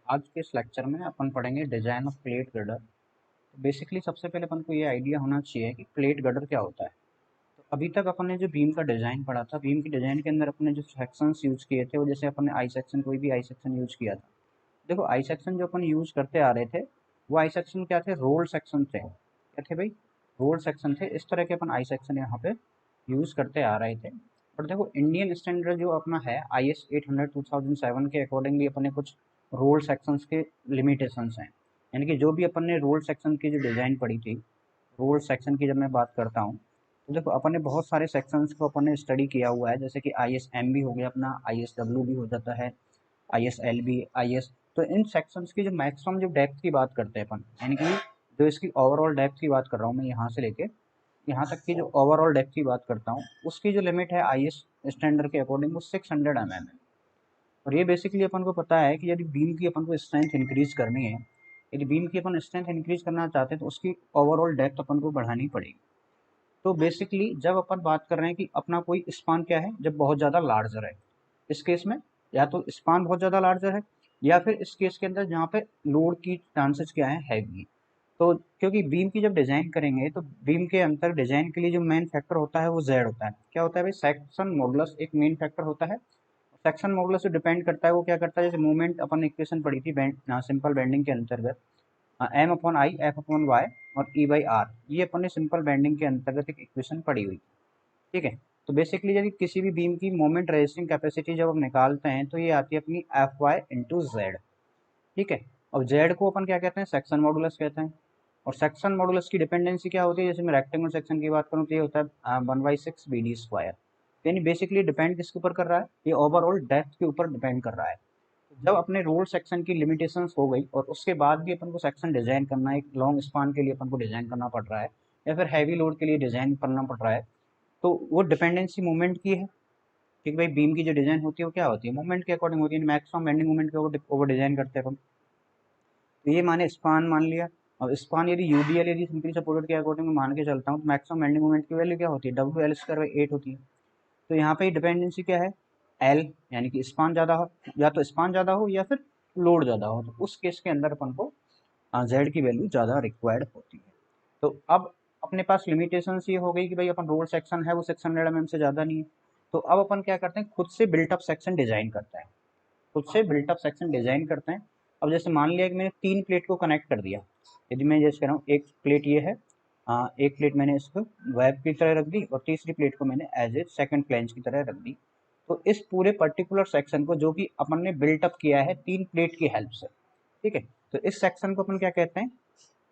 आज के इस लेक्चर में अपन पढ़ेंगे design of plate girder. Basically सबसे पहले अपन को ये आइडिया होना चाहिए कि प्लेट गर्डर क्या होता है। तो अभी तक अपन ने जो बीम का डिजाइन पढ़ा था, बीम की डिजाइन के अंदर अपने जो सेक्शंस यूज किए थे, वो जैसे अपन ने आई सेक्शन, कोई भी आई सेक्शन यूज किया था। देखो आई सेक्शन जो अपन यूज करते आ रहे थे, वो आई सेक्शन क्या थे? रोल सेक्शन थे। क्या थे भाई? रोल सेक्शन थे। इस तरह के अपन आई सेक्शन यहाँ पे यूज करते आ रहे थे। और देखो इंडियन स्टैंडर्ड जो अपना है IS 800 2007 के अकॉर्डिंगली अपने कुछ रोल सेक्शंस के लिमिटेशंस हैं। यानी कि जो भी अपन ने रोल सेक्शन की जो डिज़ाइन पढ़ी थी, रोल सेक्शन की जब मैं बात करता हूँ, तो देखो अपन ने बहुत सारे सेक्शंस को अपन ने स्टडी किया हुआ है। जैसे कि ISM भी हो गया अपना, ISW भी हो जाता है, ISLB, IS। तो इन सेक्शंस की जो मैक्सिमम जो डेप्थ की बात करते हैं अपन, यानी कि जो इसकी ओवरऑल डेप्थ की बात कर रहा हूँ मैं, यहाँ से लेके यहाँ तक की जो ओवरऑल डेप्थ की बात करता हूँ, उसकी जो लिमिट है IS स्टैंडर्ड के अकॉर्डिंग वो 600 mm है। और ये बेसिकली अपन को पता है कि यदि बीम की अपन को स्ट्रेंथ इंक्रीज करनी है, यदि बीम की अपन स्ट्रेंथ इंक्रीज करना चाहते हैं, तो उसकी ओवरऑल डेप्थ अपन को बढ़ानी पड़ेगी। तो बेसिकली जब अपन बात कर रहे हैं कि अपना कोई स्पान क्या है, जब बहुत ज़्यादा लार्जर है, इस केस में या तो स्पान बहुत ज़्यादा लार्जर है, या फिर इस केस के अंदर जहाँ पे लोड की चांसेस क्या है, हैवी। तो क्योंकि बीम की जब डिजाइन करेंगे, तो बीम के अंतर डिजाइन के लिए जो मेन फैक्टर होता है वो जेड होता है। क्या होता है भाई? सेक्शन मॉडुलस एक मेन फैक्टर होता है। सेक्शन मॉडुलस से डिपेंड करता है, वो क्या करता है, जैसे मूवमेंट अपन इक्वेशन पढ़ी थी बैंड सिंपल बेंडिंग के अंतर्गत, M upon I F upon Y और ई बाई आर, ये अपन ने सिंपल बेंडिंग के अंतर्गत एक इक्वेशन पढ़ी हुई। ठीक है। तो बेसिकली यदि किसी भी बीम की मोमेंट रेजिस्टिंग कैपेसिटी जब हम निकालते हैं, तो ये आती है अपनी एफ वाई इंटू जेड। ठीक है। अब जेड को अपन क्या कहते हैं? सेक्शन मॉडुलस कहते हैं। और सेक्शन मॉडुलस की डिपेंडेंसी क्या होती है? जैसे मैं रेक्टेंगुलर सेक्शन की बात करूँ तो ये होता है 1/6 BD²। यानी बेसिकली डिपेंड किसके ऊपर कर रहा है? ये ओवरऑल डेप्थ के ऊपर डिपेंड कर रहा है। जब अपने रोल सेक्शन की लिमिटेशंस हो गई और उसके बाद भी अपन को सेक्शन डिजाइन करना है, एक लॉन्ग स्पान के लिए अपन को डिजाइन करना पड़ रहा है, या फिर हैवी लोड के लिए डिजाइन करना पड़ रहा है, तो वो डिपेंडेंसी मूवमेंट की है। ठीक भाई, बीम की जो डिजाइन होती है वो क्या होती है? मूवमेंट के अकॉर्डिंग होती है, मैक्सिमम बेंडिंग मूवमेंट के ऊपर डिजाइन करते हैं अपन। तो ये माने स्पान मान लिया। अब स्पान यदि यूडीएल यदि सिंपली सपोर्टेड के अकॉर्डिंग मान के चलता हूँ, तो मैक्सिमम बेंडिंग मूवमेंट की वैल्यू क्या होती है? WL² 8 होती है। तो यहाँ पे डिपेंडेंसी क्या है? एल, यानी कि स्पान ज़्यादा हो, या तो स्पान ज़्यादा हो या फिर लोड ज़्यादा हो, तो उस केस के अंदर अपन को जेड की वैल्यू ज़्यादा रिक्वायर्ड होती है। तो अब अपने पास लिमिटेशंस ये हो गई कि भाई अपन रोड सेक्शन है वो 600 mm से ज़्यादा नहीं है। तो अब अपन क्या करते हैं? खुद से बिल्टअप सेक्शन डिजाइन करते हैं। खुद से बिल्टअप सेक्शन डिजाइन करते हैं। अब जैसे मान लिया कि मैंने 3 प्लेट को कनेक्ट कर दिया। यदि मैं जैसे कह रहा हूँ, एक प्लेट ये है, एक प्लेट मैंने इसको वेब की तरह रख दी, और तीसरी प्लेट को मैंने एज ए सेकंड फ्लैंज की तरह रख दी। तो इस पूरे पर्टिकुलर सेक्शन को जो कि अपन ने बिल्टअप किया है 3 प्लेट की हेल्प से, ठीक है, तो इस सेक्शन को अपन क्या कहते हैं?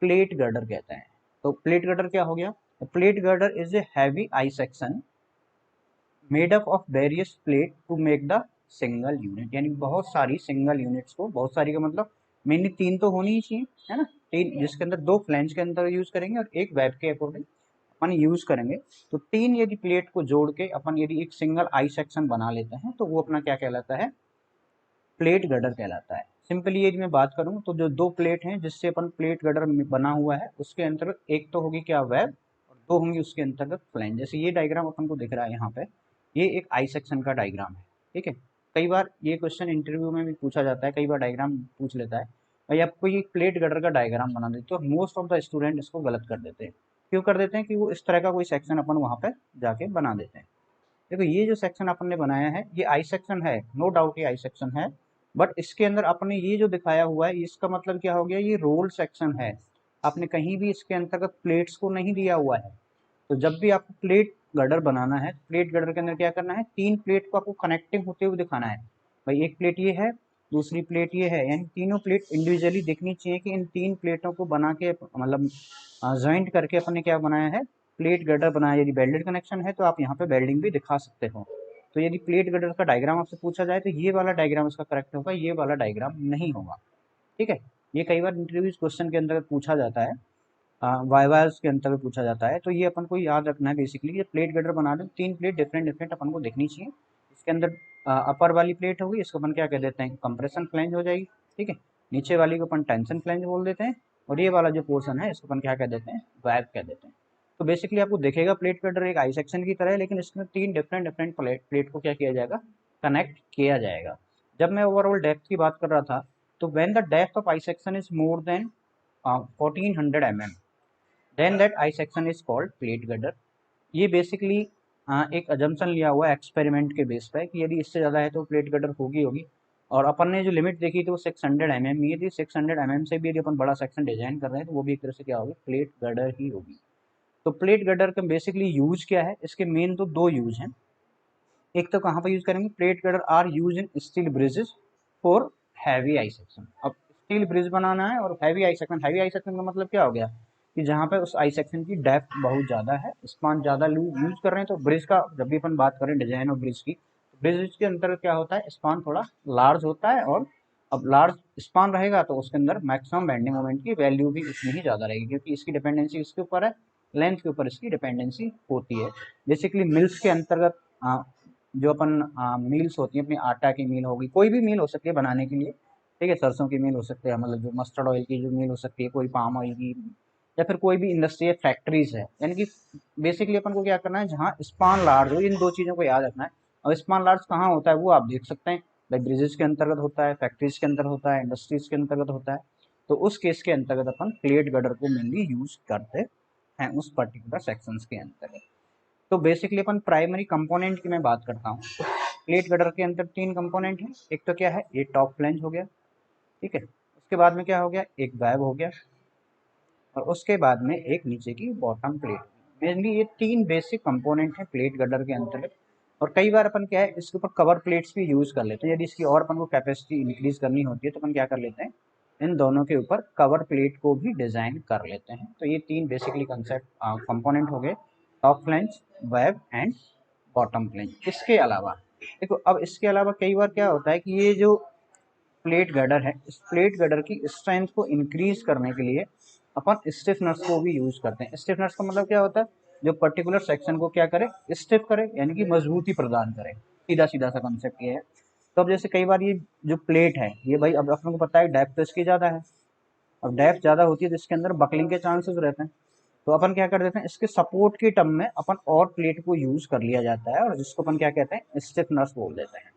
प्लेट गर्डर कहते हैं। तो प्लेट गर्डर क्या हो गया? Plate girder is a heavy I section made up of various plate to make the single unit. यानी बहुत सारी सिंगल यूनिट्स को, बहुत सारी का मतलब मेनली 3 तो होनी ही चाहिए, है ना? 3, जिसके अंदर 2 फ्लैंज के अंदर यूज करेंगे और एक वेब के अकॉर्डिंग अपन यूज करेंगे। तो 3 यदि प्लेट को जोड़ के अपन यदि एक सिंगल आई सेक्शन बना लेते हैं, तो वो अपना क्या कहलाता है? प्लेट गर्डर कहलाता है। सिंपली यदि मैं बात करूं, तो जो 2 प्लेट हैं जिससे अपन प्लेट गर्डर बना हुआ है, उसके अंतर्गत एक तो होगी क्या? वेब, और 2 होंगी उसके अंतर्गत फ्लैंज। जैसे ये डायग्राम अपन को दिख रहा है यहाँ पे, ये एक आई सेक्शन का डायग्राम है। ठीक है। कई बार ये क्वेश्चन इंटरव्यू में भी पूछा जाता है, कई बार डायग्राम पूछ लेता है, भाई आपको ये प्लेट गर्डर का डायग्राम बना देते, तो मोस्ट ऑफ द स्टूडेंट इसको गलत कर देते हैं। क्यों कर देते हैं? कि वो इस तरह का कोई सेक्शन अपन वहाँ पे जाके बना देते हैं। देखो ये जो सेक्शन अपन ने बनाया है, ये आई सेक्शन है, नो डाउट ये आई सेक्शन है। बट इसके अंदर आपने ये जो दिखाया हुआ है, इसका मतलब क्या हो गया? ये रोल सेक्शन है। आपने कहीं भी इसके अंतर्गत प्लेट्स को नहीं दिया हुआ है। तो जब भी आपको प्लेट गर्डर बनाना है, प्लेट गर्डर के अंदर क्या करना है? 3 प्लेट को आपको कनेक्टिंग होते हुए दिखाना है। भाई एक प्लेट ये है, दूसरी प्लेट ये है, यानी तीनों प्लेट इंडिविजुअली दिखनी चाहिए कि इन 3 प्लेटों को बना के मतलब ज्वाइंट करके अपन ने क्या बनाया है? प्लेट गर्डर बनाया। यदि वेल्डेड कनेक्शन है तो आप यहाँ पे वेल्डिंग भी दिखा सकते हो। तो यदि प्लेट गर्डर का डायग्राम आपसे पूछा जाए, तो ये वाला डायग्राम इसका करेक्ट होगा, ये वाला डायग्राम नहीं होगा। ठीक है। ये कई बार इंटरव्यूज क्वेश्चन के अंदर पूछा जाता है, वाइवास के अंतर्गत पूछा जाता है। तो ये अपन को याद रखना है बेसिकली, ये प्लेट गर्डर बना दें, 3 प्लेट डिफरेंट डिफरेंट अपन को देखनी चाहिए। इसके अंदर अपर वाली प्लेट होगी, इसको अपन क्या कह देते हैं? कंप्रेशन फ्लैंज हो जाएगी। ठीक है। नीचे वाली को अपन टेंशन फ्लैंज बोल देते हैं, और ये वाला जो पोर्शन है इसको अपन क्या कह देते हैं? वैब कह देते हैं। तो बेसिकली आपको देखेगा प्लेट गर्डर एक आई सेक्शन की तरह है, लेकिन इसमें 3 डिफरेंट डिफरेंट प्लेट को क्या किया जाएगा? कनेक्ट किया जाएगा। जब मैं ओवरऑल डेप्थ की बात कर रहा था, तो when the depth of I section is more than 1400 mm, then that I section is called plate girder. ये बेसिकली एक अजम्पशन लिया हुआ है एक्सपेरिमेंट के बेस पे कि यदि इससे ज़्यादा है तो प्लेट गर्डर होगी। और अपन ने जो लिमिट देखी थी वो 600 mm ये थी। 600 mm से भी यदि अपन बड़ा सेक्शन डिजाइन कर रहे हैं तो वो भी एक तरह से क्या होगी, प्लेट गर्डर ही होगी। तो प्लेट गर्डर का बेसिकली यूज क्या है, इसके मेन तो दो यूज हैं। एक तो कहाँ पर यूज करेंगे, plate girder are use in steel bridges for heavy I section. अब स्टील ब्रिज बनाना है और heavy I section, heavy I section का मतलब क्या हो गया कि जहाँ पे उस आई सेक्शन की डेप्थ बहुत ज़्यादा है, स्पान ज़्यादा यूज कर रहे हैं। तो ब्रिज का जब भी अपन बात करें डिजाइन और ब्रिज की, तो ब्रिज के अंदर क्या होता है, स्पान थोड़ा लार्ज होता है। और अब लार्ज स्पान रहेगा तो उसके अंदर मैक्सिमम बेंडिंग मोमेंट की वैल्यू भी उतनी ही ज़्यादा रहेगी, क्योंकि इसकी डिपेंडेंसी इसके ऊपर है, लेंथ के ऊपर इसकी डिपेंडेंसी होती है। बेसिकली मिल्स के अंतर्गत जो अपन मील्स होती हैं, अपनी आटा की मील होगी, कोई भी मील हो सकती है बनाने के लिए, ठीक है, सरसों की मील हो सकती है, मतलब जो मस्टर्ड ऑयल की जो मील हो सकती है, कोई पाम ऑयल की, या फिर कोई भी इंडस्ट्रियल फैक्ट्रीज है। यानी कि बेसिकली अपन को क्या करना है, जहाँ स्पान लार्ज हो, इन दो चीज़ों को याद रखना है। और स्पान लार्ज कहाँ होता है वो आप देख सकते हैं, लाइक ब्रिजेस के अंतर्गत होता है, फैक्ट्रीज के अंदर होता है, इंडस्ट्रीज के अंतर्गत होता है। तो उस केस के अंतर्गत अपन प्लेट गर्डर को मेनली यूज करते हैं उस पर्टिकुलर सेक्शंस के अंतर्गत। तो बेसिकली अपन प्राइमरी कंपोनेंट की मैं बात करता हूँ। तो प्लेट गर्डर के अंदर तीन कंपोनेंट हैं। एक तो क्या है, ये टॉप फ्लैंज हो गया, ठीक है। उसके बाद में क्या हो गया, एक वेब हो गया, और उसके बाद में एक नीचे की बॉटम प्लेट। मेनली ये तीन बेसिक कंपोनेंट हैं प्लेट गर्डर के अंतर्गत। और कई बार अपन क्या है, इसके ऊपर कवर प्लेट्स भी यूज कर लेते हैं। यदि इसकी और अपन को कैपेसिटी इंक्रीज करनी होती है तो अपन क्या कर लेते हैं, इन दोनों के ऊपर कवर प्लेट को भी डिजाइन कर लेते हैं। तो ये तीन बेसिकली कंसेप्ट कंपोनेंट हो गए, top flange, web and bottom flange. इसके अलावा देखो, अब इसके अलावा कई बार क्या होता है कि ये जो प्लेट गर्डर है, इस प्लेट गर्डर की स्ट्रेंथ को इंक्रीज करने के लिए अपन स्टिफनर्स को भी यूज करते हैं। स्टिफनर्स का मतलब क्या होता है, जो पर्टिकुलर सेक्शन को क्या करे, स्टिफ करे, यानी कि मजबूती प्रदान करे। सीधा सीधा सा कॉन्सेप्ट ये है। तो अब जैसे कई बार ये जो प्लेट है, ये भाई अब अपन को पता है डेप्थ तो इसकी ज़्यादा है। अब डेप्थ ज़्यादा होती है तो इसके अंदर बकलिंग के चांसेस रहते हैं। तो अपन क्या कर देते हैं, इसके सपोर्ट के टर्म में अपन और प्लेट को यूज कर लिया जाता है, और जिसको अपन क्या कहते हैं, स्टिफनर्स बोल देते हैं।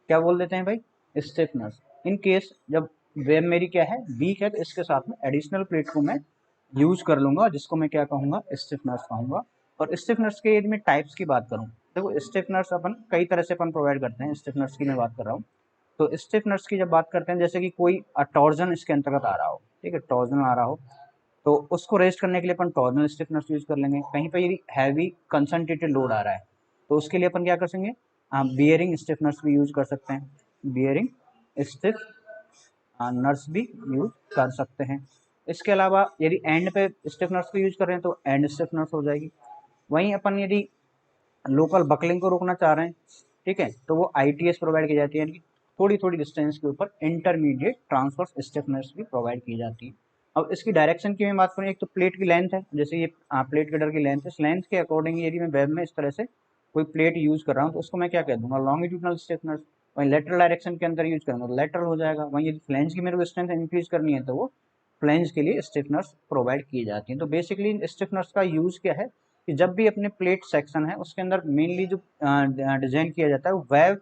क्या बोल देते हैं भाई, स्टिफनर्स। इन केस जब वेब मेरी क्या है, वीक है, तो इसके साथ में एडिशनल प्लेट को मैं यूज कर लूंगा, जिसको मैं क्या कहूँगा, स्टिफनर्स कहूँगा। और स्टिफनर्स के यदि मैं टाइप्स की बात करूँ, देखो स्टिफनर्स अपन कई तरह से अपन प्रोवाइड करते हैं। स्टिफनर्स की मैं बात कर रहा हूँ, तो स्टिफनर्स की जब बात करते हैं, जैसे कि कोई टॉर्जन इसके अंतर्गत आ रहा हो, ठीक है, टॉर्जन आ रहा हो, तो उसको रेस्ट करने के लिए अपन टॉर्जनल स्टिफनर्स यूज कर लेंगे। कहीं पर यदि हैवी कंसंट्रेटेड लोड आ रहा है तो उसके लिए अपन क्या कर सकेंगे, बियरिंग स्टिफनर्स भी यूज कर सकते हैं, बियरिंग स्टिफ नर्स भी यूज कर सकते हैं। इसके अलावा यदि एंड पे स्टिफनर्स को यूज कर रहे हैं तो एंड स्टिफनर्स हो जाएगी। वहीं अपन यदि लोकल बकलिंग को रोकना चाह रहे हैं, ठीक है, तो वो ITS प्रोवाइड की जाती है, यानी कि थोड़ी थोड़ी डिस्टेंस के ऊपर इंटरमीडिएट ट्रांसवर्स स्टिफनेस भी प्रोवाइड की जाती है। अब इसकी डायरेक्शन की मैं बात करूँ, एक तो प्लेट की लेंथ है, जैसे ये प्लेट कटर की लेंथ है, इस लेंथ के अकॉर्डिंग यदि मैं वेब में इस तरह से कोई प्लेट यूज कर रहा हूँ तो उसको मैं क्या कह दूंगा, लॉन्गिट्यूडनल स्टिफनेस। वहीं लेटरल डायरेक्शन के अंदर यूज करूंगा तो लेटरल हो जाएगा। वहीं यदि फ्लैंज की मेरे को स्ट्रेंथ इंक्रीज करनी है तो वो फ्लैंज के लिए स्टिफनर्स प्रोवाइड की जाती हैं। तो बेसिकली स्टिफनर्स का यूज क्या है कि जब भी अपने प्लेट सेक्शन है उसके अंदर मेनली जो डिजाइन किया जाता है वो वेब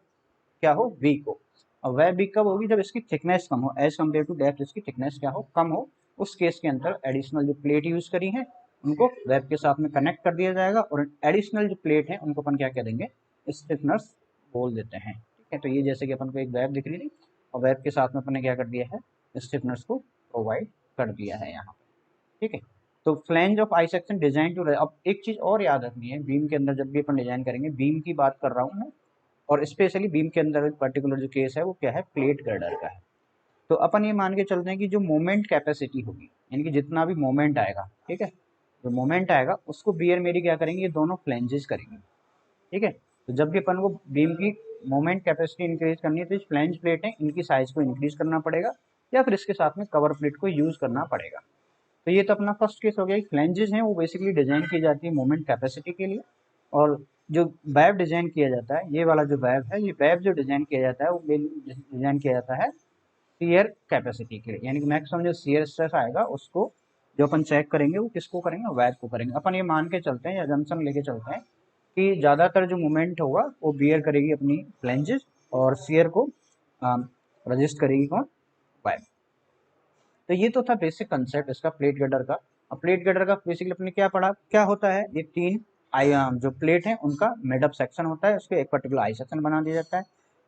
क्या हो, वीक हो। और वेब वीक कब होगी, जब इसकी थिकनेस कम हो, एज कम्पेयर टू डेप्थ इसकी थिकनेस क्या हो, कम हो। उस केस के अंदर एडिशनल जो प्लेट यूज करी है उनको वेब के साथ में कनेक्ट कर दिया जाएगा, और एडिशनल जो प्लेट है उनको अपन क्या कह देंगे, स्टिफनर्स बोल देते हैं। ठीक है, तो ये जैसे कि अपन को एक वेब दिख रही थी, और वेब के साथ में अपन ने क्या कर दिया है, स्टिफनर्स को प्रोवाइड कर दिया है यहाँ पे। ठीक है, तो flange of I section design two, अब एक चीज और याद रखनी है, बीम के अंदर जब भी अपन डिजाइन करेंगे, बीम की बात कर रहा हूँ मैं, और स्पेशली बीम के अंदर पर्टिकुलर जो केस है वो क्या है, प्लेट गर्डर का है। तो अपन ये मान के चलते हैं कि जो मोमेंट कैपेसिटी होगी, यानी कि जितना भी मोमेंट आएगा, ठीक है, जो मोमेंट आएगा उसको बियर मेरी क्या करेंगे, ये दोनों फ्लैंजेस करेंगे। ठीक है, तो जब भी अपन को बीम की मोमेंट कैपेसिटी इंक्रीज करनी है तो इस फ्लैंज प्लेट है इनकी साइज को इंक्रीज करना पड़ेगा, या फिर इसके साथ में कवर प्लेट को यूज करना पड़ेगा। तो ये तो अपना फर्स्ट केस हो गया। फ्लैंजेस हैं वो बेसिकली डिजाइन की जाती है मोमेंट कैपेसिटी के लिए, और जो वेब डिजाइन किया जाता है, ये वाला जो वेब है, ये वेब जो डिजाइन किया जाता है वो डिजाइन किया जाता है शियर कैपेसिटी के लिए, यानी कि मैक्सिमम जो शियर स्ट्रेस आएगा उसको जो अपन चेक करेंगे वो किसको करेंगे, वेब को करेंगे। अपन ये मान के चलते हैं या जंक्शन लेके चलते हैं कि ज़्यादातर जो मूवमेंट होगा वो बियर करेगी अपनी फ्लैंजेस, और शियर को रजिस्ट करेगी कौन, वेब। तो ये तो था बेसिक कंसेप्ट इसका प्लेट गटर का। अब प्लेट गटर का बेसिकली अपने क्या पढ़ा, क्या होता है, ये तीन जो प्लेट है उनका मेडअप सेक्शन होता है, उसके एक पर्टिकुलर आई सेक्शन बना दिया जाता है।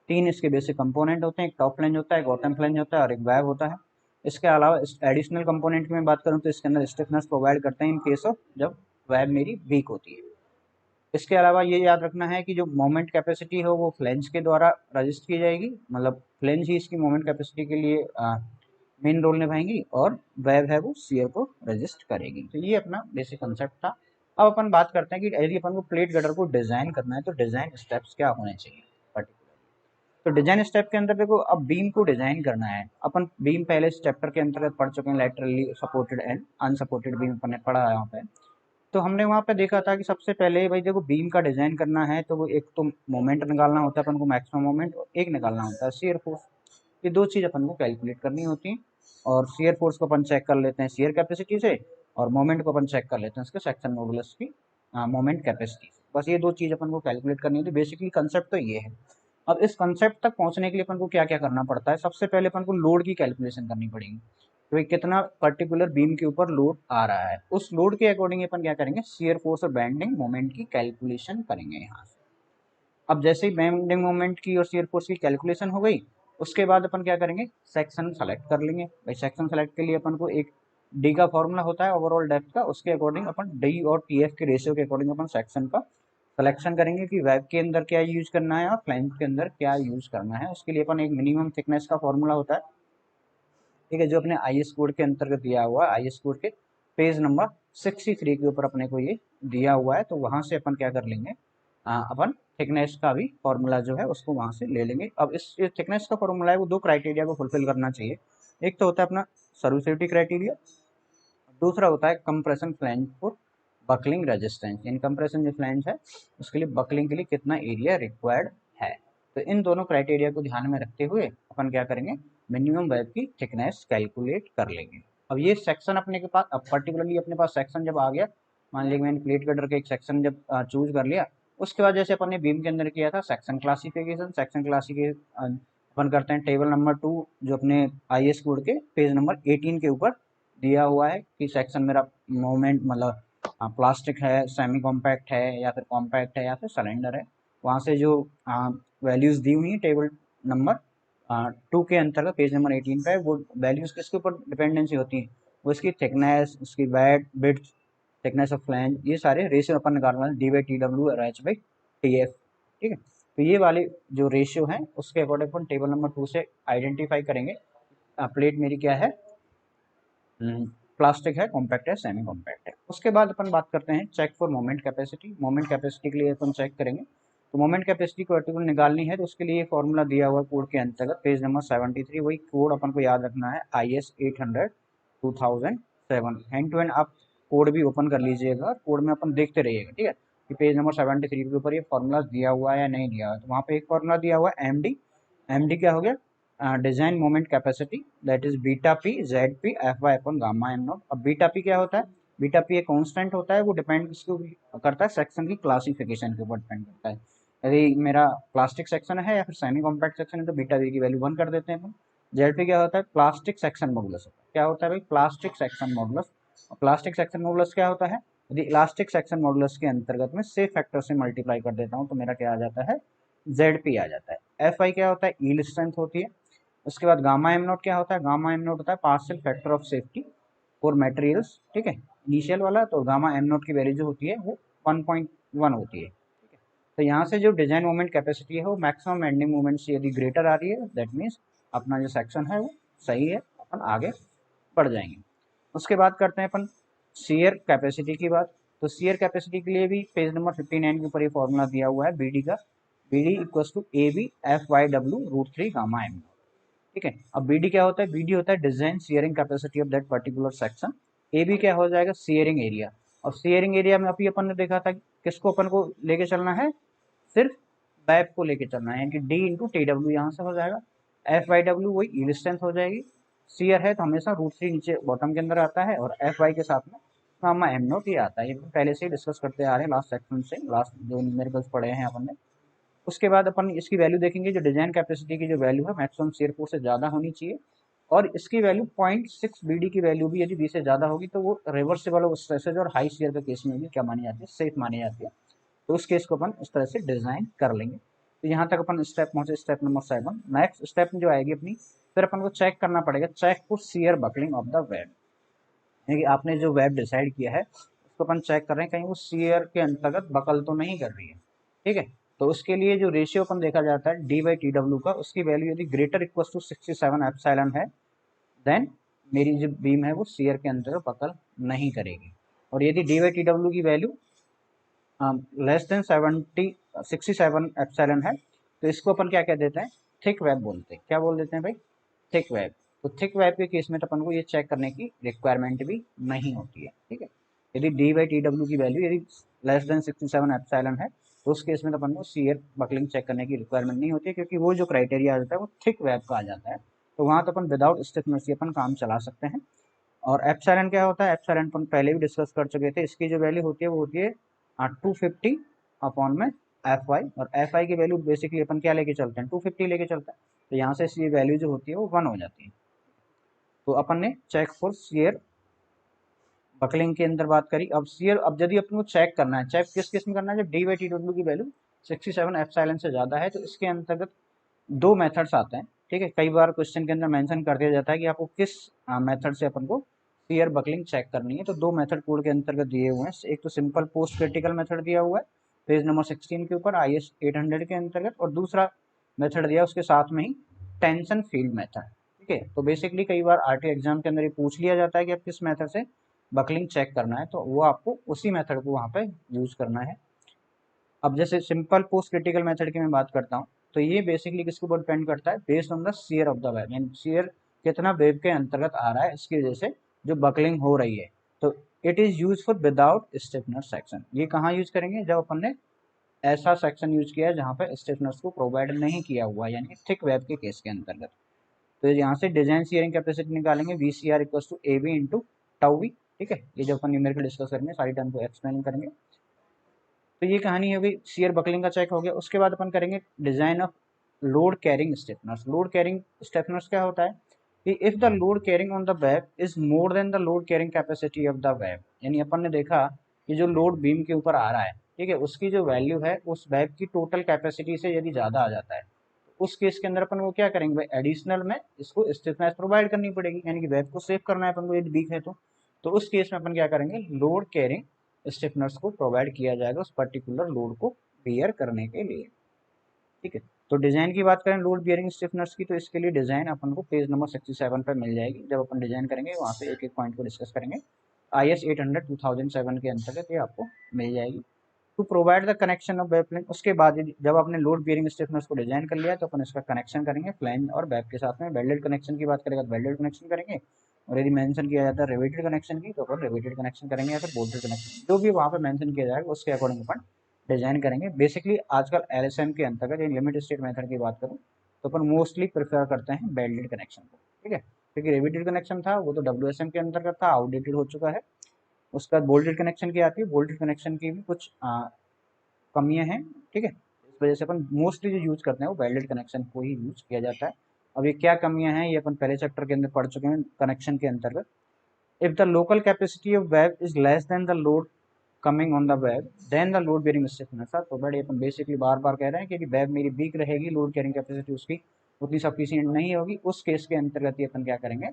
तीन इसके बेसिक कंपोनेंट होते हैं, एक टॉप फ्लैंज होता है, एक बॉटम फ्लैंज होता है और एक वेब होता है। इसके अलावा एडिशनल कंपोनेंट की मैं बात करूँ तो इसके अंदर स्टिफनेस प्रोवाइड करते हैं इन केस ऑफ जब वेब मेरी वीक होती है। इसके अलावा ये याद रखना है कि जो मोमेंट कैपेसिटी हो वो फ्लेंज के द्वारा रजिस्टर की जाएगी, मतलब फ्लेंज ही इसकी मोमेंट कैपेसिटी के लिए मेन रोल निभाएंगी और वेब है वो शियर को रजिस्ट करेगी। तो ये अपना बेसिक कंसेप्ट था। अब अपन बात करते हैं कि यदि अपन को प्लेट गटर को डिजाइन करना है तो डिजाइन स्टेप्स क्या होने चाहिए पर्टिकुलर। तो डिजाइन स्टेप के अंदर देखो, अब बीम को डिजाइन करना है, अपन बीम पहले इस चैप्टर के अंतर्गत पढ़ चुके हैं, laterally supported and unsupported beam अपन ने पढ़ा है यहाँ पे। तो हमने वहाँ पे देखा था कि सबसे पहले भाई देखो बीम का डिजाइन करना है तो वो एक तो मोमेंट निकालना होता है अपन को मैक्सिमम मोमेंट, और एक निकालना होता है शियर फोर्स। ये दो चीज अपन को कैलकुलेट करनी होती है। और शियर फोर्स को अपन चेक कर लेते हैं शियर कैपेसिटी से, और मोमेंट को अपन चेक कर लेते हैं इसके सेक्शन मॉडुलस की मोमेंट कैपेसिटी से। बस ये दो चीज अपन को कैलकुलेट करनी होती है। बेसिकली कंसेप्ट तो ये है। अब इस कंसेप्ट तक पहुंचने के लिए अपन को क्या क्या करना पड़ता है, सबसे पहले अपन को लोड की कैलकुलेशन करनी पड़ेगी। तो ये कितना पर्टिकुलर बीम के ऊपर लोड आ रहा है, उस लोड के अकॉर्डिंग अपन क्या करेंगे, शियर फोर्स और बेंडिंग मोमेंट की कैलकुलेशन करेंगे यहाँ से। अब जैसे ही बेंडिंग मोमेंट की और शियर फोर्स की कैलकुलेशन हो गई, उसके बाद अपन क्या करेंगे, सेक्शन सेलेक्ट कर लेंगे। भाई सेक्शन सेलेक्ट के लिए अपन को एक डी का फॉर्मूला होता है ओवरऑल डेप्थ का, उसके अकॉर्डिंग अपन डी और टी एफ के रेशियो के अकॉर्डिंग अपन सेक्शन का सिलेक्शन करेंगे कि वेब के अंदर क्या यूज करना है और फ्लैंज के अंदर क्या यूज करना है। उसके लिए अपन एक मिनिमम थिकनेस का फॉर्मूला होता है, ठीक है, जो अपने आई एस कोड के अंतर्गत दिया हुआ है। आई एस कोड के पेज नंबर 63 के ऊपर अपने को ये दिया हुआ है, तो वहां से अपन क्या कर लेंगे, अपन थिकनेस का भी फॉर्मूला जो है उसको वहां से ले लेंगे। अब इस थिकनेस का फॉर्मूला है वो दो क्राइटेरिया को फुलफिल करना चाहिए। एक तो होता है अपना सर्विसिविटी क्राइटेरिया, दूसरा होता है compression flange for buckling resistance. In compression जो फ्लैंज है उसके लिए बकलिंग के लिए कितना एरिया रिक्वायर्ड है। तो इन दोनों क्राइटेरिया को ध्यान में रखते हुए अपन क्या करेंगे, मिनिमम वेब की थिकनेस कैलकुलेट कर लेंगे। अब ये सेक्शन अपने के पास, अब पर्टिकुलरली अपने पास सेक्शन जब आ गया, मान लीजिए मैंने प्लेट कटर का एक सेक्शन जब चूज कर लिया, उसके बाद जैसे अपन ने बीम के अंदर किया था सेक्शन क्लासिफिकेशन, सेक्शन क्लासिफिकेशन अपन करते हैं टेबल नंबर 2 जो अपने आई एस कोड के पेज नंबर 18 के ऊपर दिया हुआ है कि सेक्शन मेरा मोमेंट मतलब प्लास्टिक है, सेमी कॉम्पैक्ट है या फिर कॉम्पैक्ट है या फिर सिलेंडर है। वहाँ से जो वैल्यूज दी हुई है टेबल नंबर 2 के अंतर्गत पेज नंबर 18 पे, वो वैल्यूज किसके ऊपर डिपेंडेंसी होती है, वो इसकी थिकनेस, उसकी विड्थ, थिकनेस ऑफ फ्लैंज, ये सारे रेशियो अपन निकालना है, डी बाई टी डब्ल्यू और एच बाई टी एफ। ठीक है, तो ये वाले जो रेशियो हैं उसके अकॉर्डिंग अपन टेबल नंबर 2 से आइडेंटिफाई करेंगे प्लेट मेरी क्या है, प्लास्टिक है, कॉम्पैक्ट है, सेमी कॉम्पैक्ट है। उसके बाद अपन बात करते हैं check for moment capacity. Moment capacity के लिए अपन चेक करेंगे, तो मोमेंट कैपेसिटी को पर्टिकुलर निकालनी है तो उसके लिए फॉर्मूला दिया हुआ कोड के अंतर्गत पेज नंबर 73, वही कोड अपन को याद रखना है, I S 800 2007। Hand to hand आप कोड भी ओपन कर लीजिएगा, कोड में अपन देखते रहिएगा, ठीक है, कि पेज नंबर 73 के ऊपर ये फॉर्मूला दिया हुआ है या नहीं दिया हुआ है। तो वहाँ पे एक फॉर्मूला दिया हुआ है एम डी, एम डी क्या हो गया, design moment capacity, that is beta P Z P F Y upon gamma M naught. अब बीटा पी क्या होता है, बीटा पी एक कांस्टेंट होता है, वो डिपेंड किसको करता है, सेक्शन की क्लासिफिकेशन के ऊपर डिपेंड करता है। यदि मेरा प्लास्टिक सेक्शन है या फिर सेमी कॉम्पैक्ट सेक्शन है तो बीटा पी की वैल्यू 1 कर देते हैं अपन। जेड पी क्या होता है, प्लास्टिक सेक्शन मॉडुलस होता है। क्या होता है भाई, plastic section modulus. Plastic section modulus क्या होता है, यदि इलास्टिक सेक्शन मॉडुलस के अंतर्गत में सेफ फैक्टर से मल्टीप्लाई कर देता हूँ तो मेरा क्या आ जाता है, जेड पी आ जाता है। एफ आई क्या होता है, यील्ड स्ट्रेंथ होती है। उसके बाद गामा एम नोट क्या होता है, गामा एम नोट होता है partial factor of safety for materials, ठीक है, इनिशियल वाला। तो गामा एम नोट की वैल्यू जो होती है वो 1.1 होती है, ठीक है। तो यहाँ से जो डिजाइन मोमेंट कैपेसिटी है वो मैक्सिमम एंडिंग मोमेंट से यदि ग्रेटर आ रही है, दैट मीन्स अपना जो सेक्शन है वो सही है, अपन आगे बढ़ जाएंगे। उसके बाद करते हैं अपन शेयर कैपेसिटी की बात। तो शेयर कैपेसिटी के लिए भी पेज नंबर 59 के ऊपर ये फॉर्मूला दिया हुआ है बी डी का, B D equals to A B F Y W root 3 gamma M. ठीक है, अब बीडी क्या होता है, बीडी होता है design shearing capacity of that particular section. A B क्या हो जाएगा, शेयरिंग एरिया। और शेयरिंग एरिया में अभी अपन ने देखा था किसको अपन को लेके चलना है, सिर्फ बैप को लेके चलना है, यानी कि डी इंटू टी डब्ल्यू यहाँ से हो जाएगा, एफ वाई डब्ल्यू वही यील्ड स्ट्रेंथ हो जाएगी। शेयर है तो हमेशा रूट 3 नीचे बॉटम के अंदर आता है, और एफ वाई के साथ में गामा एम नोट ये आता है। ये पहले से ही डिस्कस करते आ रहे हैं लास्ट सेक्शन से, लास्ट जो न्यूमेरिकल्स पढ़े हैं अपन ने। उसके बाद अपन इसकी वैल्यू देखेंगे, जो डिजाइन कैपेसिटी की जो वैल्यू है मैक्सिमम शेयर फोर्स से ज़्यादा होनी चाहिए। और इसकी वैल्यू 0.6 BD की वैल्यू भी यदि 20 से ज़्यादा होगी तो वो रिवर्सिबल स्ट्रेसेज और हाई शियर के केस में भी क्या मानी जाती है, सेफ मानी जाती है। तो उस केस को अपन इस तरह से डिजाइन कर लेंगे। तो यहाँ तक अपन स्टेप पहुंचे, स्टेप नंबर 7। नेक्स्ट स्टेप जो आएगी अपनी, फिर अपन को चेक करना पड़ेगा, check for shear buckling of the web. यानी कि आपने जो वेब डिसाइड किया है उसको अपन चेक कर रहे हैं कहीं वो शियर के अंतर्गत बकल तो नहीं कर रही है, ठीक है। तो उसके लिए जो रेशियो अपन देखा जाता है D/TW का, उसकी वैल्यू यदि ग्रेटर इक्वल टू 67 एप्सिलॉन है, देन मेरी जो बीम है वो शियर के अंतर्गत बकल नहीं करेगी। और यदि D/TW की वैल्यू लेस देन 67 एप्सिलॉन है तो इसको अपन क्या कह देते हैं, थिक वेब बोलते हैं। क्या बोल देते हैं भाई, थिक वेब। तो थिक वेब के केस में तो अपन को ये चेक करने की रिक्वायरमेंट भी नहीं होती है, ठीक है। यदि D/TW की वैल्यू यदि लेस देन 67 एप्सिलॉन है तो उस केस में तो अपन को शियर बकलिंग चेक करने की रिक्वायरमेंट नहीं होती है, क्योंकि वो जो क्राइटेरिया आ जाता है वो थिक वेब का आ जाता है। तो वहाँ तो अपन विदाउट स्टिफनेस अपन काम चला सकते हैं। और एप्सिलॉन क्या होता है, एप्सिलॉन अपन पहले भी डिस्कस कर चुके थे। इसकी जो वैल्यू होती है वो होती है 250 अपॉन में Fy, और Fy की वैल्यू बेसिकली अपन क्या लेके चलते हैं, 250 लेके चलते हैं। तो यहाँ से ये वैल्यू जो होती है वो 1 हो जाती है। तो अपन ने चेक फॉर शियर बकलिंग के अंदर बात करी। अब शियर, अब यदि अपन को चेक करना है, चेक किस केस में करना है, जब D/TW की वैल्यू 67 एप्सिलॉन से ज़्यादा है। तो इसके अंतर्गत दो मेथड्स आते हैं, ठीक है। कई बार क्वेश्चन के अंदर मेंशन कर दिया जाता है कि आपको किस मेथड से अपन को शियर बकलिंग चेक करनी है। तो दो मेथड कोड के अंतर्गत दिए हुए हैं। एक तो सिंपल पोस्ट क्रिटिकल मेथड दिया हुआ है पेज नंबर 16 के ऊपर IS 800 के अंतर्गत, और दूसरा मेथड दिया उसके साथ में ही टेंशन फील्ड मेथड, ठीक है। तो बेसिकली कई बार RT एग्जाम के अंदर ये पूछ लिया जाता है कि आप किस मेथड से बकलिंग चेक करना है, तो वो आपको उसी मेथड को वहाँ पे यूज करना है। अब जैसे सिंपल पोस्ट क्रिटिकल मेथड की मैं बात करता हूँ, तो ये बेसिकली किसके ऊपर डिपेंड करता है, based on the shear of the web, यानी शियर कितना वेब के अंतर्गत आ रहा है, इसकी वजह से जो बकलिंग हो रही है। तो it is use for without stiffener section. ये कहाँ यूज करेंगे, जब अपन ने ऐसा सेक्शन यूज किया है जहाँ पे स्टिफनर्स को प्रोवाइड नहीं किया हुआ, यानी थिक वेब के केस के अंतर्गत। तो यहाँ से डिजाइन शियरिंग कैपेसिटी निकालेंगे, VCR equal to AB into tau V, ठीक है। ये जब अपन न्यूमेरिकल डिस्कस करेंगे सारी टर्म को एक्सप्लेन करेंगे। तो ये कहानी हो गई, शियर बकलिंग का चेक हो गया। उसके बाद अपन करेंगे design of load carrying stiffeners. Load carrying stiffeners क्या होता है कि if the load carrying on the web is more than the load carrying capacity of the web, यानी अपन ने देखा कि जो लोड बीम के ऊपर आ रहा है, ठीक है, उसकी जो वैल्यू है उस वेब की टोटल कैपेसिटी से यदि ज़्यादा आ जाता है, तो उस केस के अंदर अपन को क्या करेंगे भाई, एडिशनल में इसको स्टिफनेस प्रोवाइड करनी पड़ेगी, यानी कि वेब को सेव करना है अपन को यदि वीक है तो उस केस में अपन क्या करेंगे, लोड कैरिंग स्टिफनर्स को प्रोवाइड किया जाएगा उस पर्टिकुलर लोड को बियर करने के लिए, ठीक है। तो डिजाइन की बात करें लोड बियरिंग स्टिफनर्स की, तो इसके लिए डिजाइन अपन को पेज नंबर 67 पर मिल जाएगी। जब अपन डिजाइन करेंगे वहाँ से एक एक पॉइंट को डिस्कस करेंगे। IS 800 2007 के अंतर्गत ये आपको मिल जाएगी। To provide the connection of web plane, उसके बाद जब आपने लोड बियरिंग स्टिफनर्स को डिजाइन कर लिया तो अपन इसका कनेक्शन करेंगे प्लेन और वेब के साथ में। वेल्डेड कनेक्शन की बात करेंगे तो वेल्डेड कनेक्शन करेंगे, और यदि मेंशन किया जाता है रिवेटेड कनेक्शन की तो अपन रिवेटेड कनेक्शन करेंगे, या फिर बोल्टेड कनेक्शन, जो भी वहाँ पे मेंशन किया जाएगा उसके अकॉर्डिंग अपन डिजाइन करेंगे। बेसिकली आजकल LSM के अंतर्गत लिमिट स्टेट मेथड की बात करूँ तो अपन मोस्टली प्रेफर करते हैं वेल्डेड कनेक्शन को, ठीक है, क्योंकि रिवेटेड कनेक्शन था वो तो WSM के अंतर्गत था, आउटडेटेड हो चुका है। उसका बोल्टेड कनेक्शन की आती है, बोल्टेड कनेक्शन की भी कुछ कमियां हैं, ठीक है। इस वजह से अपन मोस्टली जो यूज करते हैं वो वेल्डेड कनेक्शन को ही यूज किया जाता है। अब ये क्या कमियां हैं ये अपन पहले चैप्टर के अंदर पढ़ चुके हैं कनेक्शन के अंतर्गत। If the local capacity of web is less than the load coming on the web then the load bearing stiffness. तो बड़े अपन बेसिकली बार बार कह रहे हैं कि वेब मेरी वीक रहेगी, लोड कैरिंग कैपेसिटी उसकी उतनी सफिशियंट नहीं होगी, उस केस के अंतर्गत ही अपन क्या करेंगे,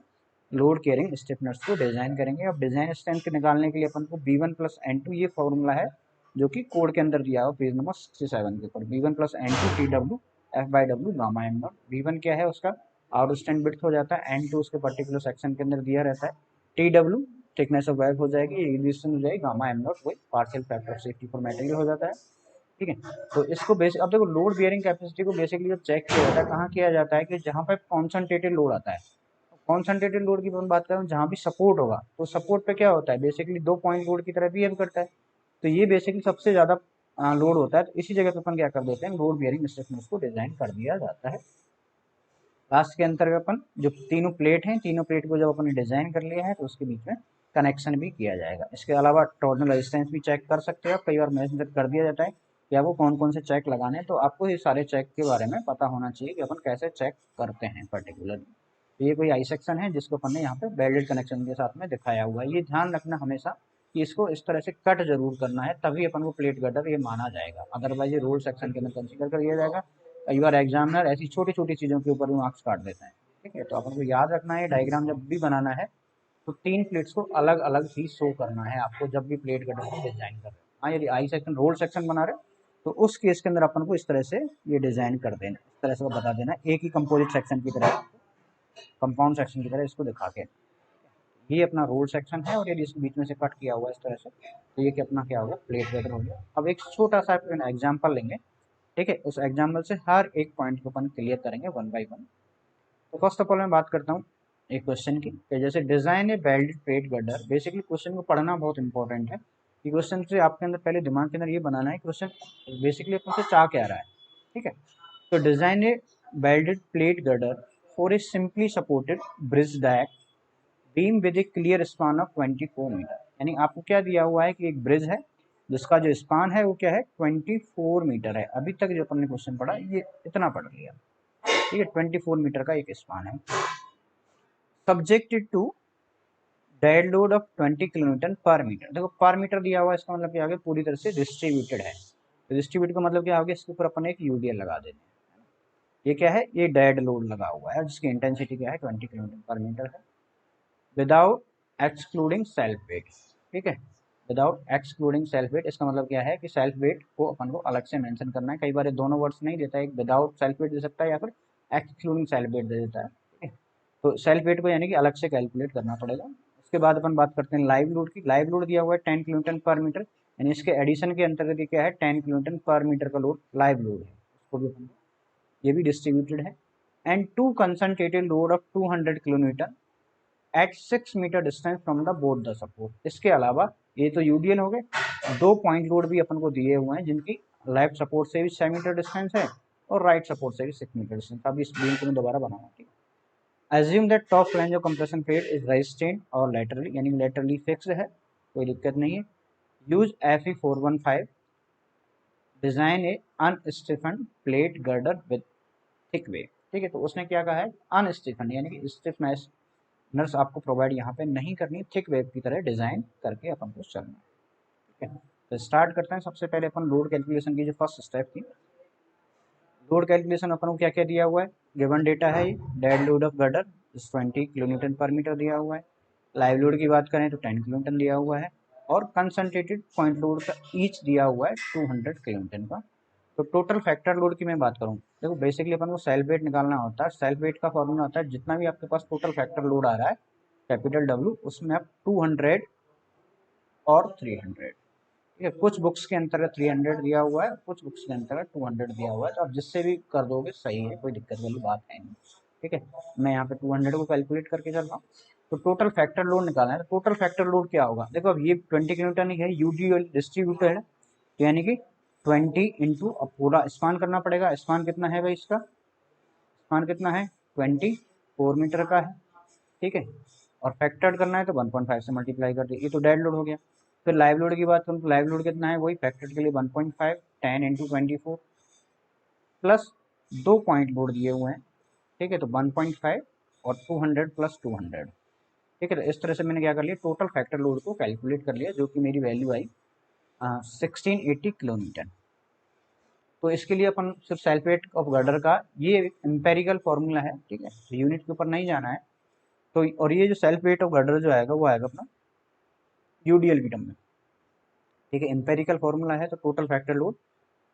लोड कैरिंग स्टिफनर्स को डिजाइन करेंगे। अब डिजाइन स्ट्रेंथ निकालने के लिए अपन को B1 प्लस N2 ये फॉर्मूला है जो कि कोड के अंदर दिया हो पेज नंबर 67 के ऊपर। B1 plus N2 TW F/W gamma M not. B1 क्या है उसका आउट स्टैंड बिड्थ हो जाता है, N2 उसके पर्टिकुलर सेक्शन के अंदर दिया रहता है, TW थिकनेस ऑफ वेब हो जाएगी, रेडिएशन हो जाएगी, गामा M नॉट वही partial factor of safety for material हो जाता है, ठीक है। तो इसको बेसिक, अब देखो लोड बियरिंग कैपेसिटी को बेसिकली जब चेक किया जाता है कहाँ किया जाता है कि जहाँ पर कॉन्सेंट्रेटेड लोड आता है। कॉन्सेंट्रेटेड लोड की मैं बात कर रहा हूँ जहाँ भी सपोर्ट होगा, तो सपोर्ट पे क्या होता है बेसिकली 2 पॉइंट लोड की तरह बिहेव करता है। तो ये बेसिकली सबसे ज्यादा लोड होता है, तो इसी जगह पे अपन क्या कर देते हैं, लोड बियरिंग स्टिफनेस को डिजाइन कर दिया जाता है। लास्ट के अंतर्गत अपन जो तीनों प्लेट हैं, तीनों प्लेट को जब अपन डिजाइन कर लिया है तो उसके बीच में कनेक्शन भी किया जाएगा। इसके अलावा टॉर्जनल रेजिस्टेंस भी चेक कर सकते हो, कई बार मेंशन कर दिया जाता है कि आपको कौन कौन से चेक लगाने हैं, तो आपको ये सारे चेक के बारे में पता होना चाहिए कि अपन कैसे चेक करते हैं पर्टिकुलरली, तो ये कोई आई सेक्शन है जिसको अपन ने यहाँ पे वेल्डेड कनेक्शन के साथ में दिखाया हुआ है। ये ध्यान रखना हमेशा कि इसको इस तरह से कट जरूर करना है, तभी अपन को प्लेट गर्डर ये माना जाएगा, अदरवाइज ये रोल सेक्शन के अंदर कंसीडर कर लिया जाएगा। कई बार एग्जामिनर ऐसी छोटी छोटी चीज़ों के ऊपर भी मार्क्स काट देते हैं। ठीक है, तो अपन को याद रखना है डायग्राम जब भी बनाना है तो 3 प्लेट्स को अलग अलग ही शो करना है आपको, जब भी प्लेट गर्डर को डिजाइन कर रहे हो। हाँ, यदि आई सेक्शन रोल सेक्शन बना रहे हो तो उस केस के अंदर अपन को इस तरह से ये डिजाइन कर देना, इस तरह से बता देना, एक ही कंपोजिट सेक्शन की तरह, कंपाउंड सेक्शन की तरह इसको दिखा के। ये अपना रोल सेक्शन है और यदि इसके बीच में से कट किया हुआ है इस तरह से, तो ये कि अपना क्या होगा, प्लेट गर्डर हो गया। अब एक छोटा सा एग्जाम्पल लेंगे। ठीक है, उस एग्जाम्पल से हर एक पॉइंट को अपन क्लियर करेंगे वन बाई वन। तो फर्स्ट ऑफ ऑल मैं बात करता हूँ एक क्वेश्चन की, कि जैसे design a welded plate girder. Basically question को पढ़ना बहुत इंपॉर्टेंट है। कि क्वेश्चन से आपके अंदर पहले दिमाग के अंदर ये बनाना है क्वेश्चन बेसिकली अपन से चाह क्या रहा है। ठीक है, तो design a welded plate girder for a simply supported bridge deck beam with a clear span of 24 metre. यानी आपको क्या दिया हुआ है कि एक ब्रिज है जिसका जो स्पान है वो क्या है, 24 मीटर है। अभी तक जो अपन ने क्वेश्चन पढ़ा ये इतना पढ़ लिया। ठीक है, 24 मीटर का एक स्पान है। Subjected to dead load of 20 kilometre per metre. देखो पर मीटर दिया हुआ है, इसका मतलब क्या आगे पूरी तरह से डिस्ट्रीब्यूटेड है। तो डिस्ट्रीब्यूट का मतलब क्या आगे, इसके ऊपर अपन एक यूडीएल लगा देते हैं। ये क्या है, ये डेड लोड लगा हुआ है जिसकी इंटेंसिटी क्या है, 20 किलोमीटर पर मीटर है, विदाउट एक्सक्लूडिंग सेल्फ वेट। ठीक है, विदाउट एक्सक्लूडिंग सेल्फ वेट, इसका मतलब क्या है कि सेल्फ वेट को अपन को अलग से मेंशन करना है। कई बार ये दोनों वर्ड्स नहीं देता है, एक विदाउट सेल्फ वेट दे सकता है या फिर एक्सक्लूडिंग सेल्फ वेट दे देता है। ठीक है, तो सेल्फ वेट को यानी कि अलग से कैलकुलेट करना पड़ेगा। उसके बाद अपन बात करते हैं लाइव लोड की। लाइव लोड दिया हुआ है 10 किलोमीटर पर मीटर, यानी इसके एडिशन के अंतर्गत ये क्या है, 10 किलोमीटर पर मीटर का लोड लाइव लोड है, उसको भी अपन ये भी डिस्ट्रीब्यूटेड है। And two concentrated load of 200 kilometre at 6 metre distance from the both the support. इसके अलावा ये तो यूडीएल हो गए, 2 पॉइंट लोड भी अपन को दिए हुए हैं जिनकी लेफ्ट सपोर्ट से भी 6 मीटर डिस्टेंस है और राइट सपोर्ट से भी 6 मीटर डिस्टेंस। अभी इस बीम को मैं दोबारा बनाऊंगा। ठीक है, assume that top flange of compression plate is restrained और लेटरली, यानी लेटरली फिक्स्ड है, कोई दिक्कत नहीं है। Use Fe415, design a unstiffened plate girder with thick web. ठीक है, तो उसने क्या कहा है, अनस्टिफन यानी कि स्टिफनेस नर्स आपको प्रोवाइड यहाँ पे नहीं करनी, थिक वेव की तरह डिजाइन करके अपन को चलना है। ठीक है, तो स्टार्ट करते हैं। सबसे पहले अपन लोड कैलकुलेशन की जो फर्स्ट स्टेप थी, लोड कैलकुलेशन अपन को क्या क्या दिया हुआ है, गिवन डेटा है, dead load of girder 20 kilometre per metre दिया हुआ है। लाइव लोड की बात करें तो 10 किलोमीटर दिया हुआ है और कंसंट्रेटेड पॉइंट लोड का ईच दिया हुआ है 200 किलोमीटर का। तो टोटल फैक्टर लोड की मैं बात करूँ, देखो बेसिकली अपन को सेल्फ वेट निकालना होता है। सेल्फ वेट का फॉर्मूला होता है जितना भी आपके पास टोटल फैक्टर लोड आ रहा है कैपिटल डब्ल्यू, उसमें आप 200 और 300। ठीक है, कुछ बुक्स के अंतर्गत 300 दिया हुआ है, कुछ बुक्स के अंतर्गत 200 दिया हुआ है, तो आप जिससे भी कर दोगे सही है, कोई दिक्कत वाली बात है नहीं। ठीक है, मैं यहाँ पे 200 को कैलकुलेट करके चल रहा हूँ। तो टोटल फैक्टर लोड निकालना है, तो टोटल फैक्टर लोड क्या होगा, देखो अब ये 20 किलोमीटर नहीं है, यूडीएल डिस्ट्रीब्यूटर है, तो यानी कि 20 इंटू, अब पूरा स्पान करना पड़ेगा। स्पान कितना है भाई, इसका स्पान कितना है, 24 मीटर का है। ठीक है, और फैक्टर्ड करना है तो 1.5 से मल्टीप्लाई कर दिए, ये तो डेड लोड हो गया। फिर लाइव लोड की बात करूँ तो लाइव लोड कितना है, वही फैक्टर्ड के लिए 1.5, 10 इंटू 24 प्लस 2 पॉइंट लोड दिए हुए हैं। ठीक है, तो 1.5 और 200 प्लस 200। ठीक है, तो इस तरह से मैंने क्या कर लिया, टोटल फैक्टर लोड को कैलकुलेट कर लिया, जो कि मेरी वैल्यू आई 1680 किलोमीटर। तो इसके लिए अपन सिर्फ सल्फेट ऑफ गर्डर का ये एम्पेरिकल फॉर्मूला है। ठीक है, तो यूनिट के ऊपर नहीं जाना है। तो और ये जो सेल्फ वेट ऑफ गर्डर जो आएगा वो आएगा अपना यूडीएल की टर्म में। ठीक है, एम्पेरिकल फॉर्मूला है, तो टोटल फैक्टर लोड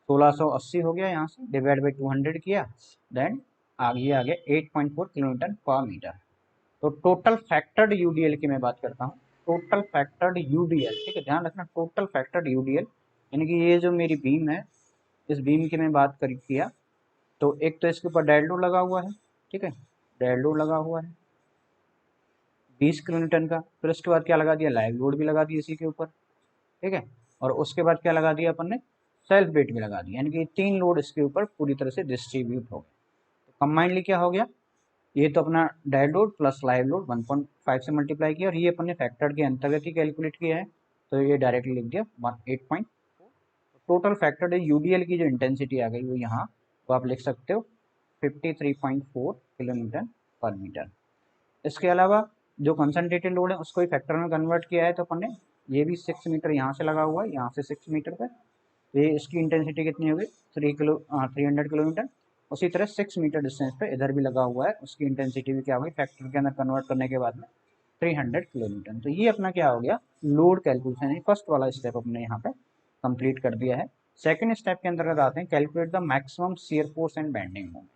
1680 हो गया, यहाँ से डिवाइड बाई 200 किया, देन आगे आ गया 8.4 किलोमीटर पर मीटर। तो टोटल फैक्टर्ड यूडीएल की मैं बात करता हूँ, टोटल फैक्टर्ड यूडीएल। ठीक है, ध्यान रखना टोटल फैक्टर्ड यूडीएल, यानी कि ये जो मेरी बीम है, इस बीम की मैं बात कर किया, तो एक तो इसके ऊपर डेड लोड लगा हुआ है। ठीक है, डेड लोड लगा हुआ है 20 किलोमीटर का, फिर उसके बाद क्या लगा दिया, लाइव लोड भी लगा दिया इसी के ऊपर। ठीक है, और उसके बाद क्या लगा दिया अपन ने, सेल्फ वेट भी लगा दिया, यानी कि 3 लोड इसके ऊपर पूरी तरह से डिस्ट्रीब्यूट हो गए। तो कंबाइंडली क्या हो गया, ये तो अपना dead load plus live load 1.5 से मल्टीप्लाई किया, और ये अपन ने फैक्टर के अंतर्गत ही कैलकुलेट किया है, तो ये डायरेक्टली लिख दिया 8. टोटल फैक्टर यूडीएल की जो इंटेंसिटी आ गई वो यहाँ, तो आप लिख सकते हो 53.4 किलोमीटर पर मीटर। इसके अलावा जो कंसनट्रेटेड लोड है उसको ही फैक्टर में कन्वर्ट किया है, तो अपन ने ये भी 6 मीटर यहाँ से लगा हुआ है, यहाँ से 6 मीटर पे, तो ये इसकी इंटेंसिटी कितनी होगी 300 किलोमीटर। उसी तरह 6 मीटर डिस्टेंस पे इधर भी लगा हुआ है, उसकी इंटेंसिटी भी क्या होगी फैक्टर के अंदर कन्वर्ट करने के बाद में 300 किलोमीटर। तो ये अपना क्या हो गया लोड कैलकुलेशन है, फर्स्ट वाला स्टेप अपने यहाँ पे कंप्लीट कर दिया है। सेकंड स्टेप के अंतर्गत आते हैं calculate the maximum shear force and bending moment.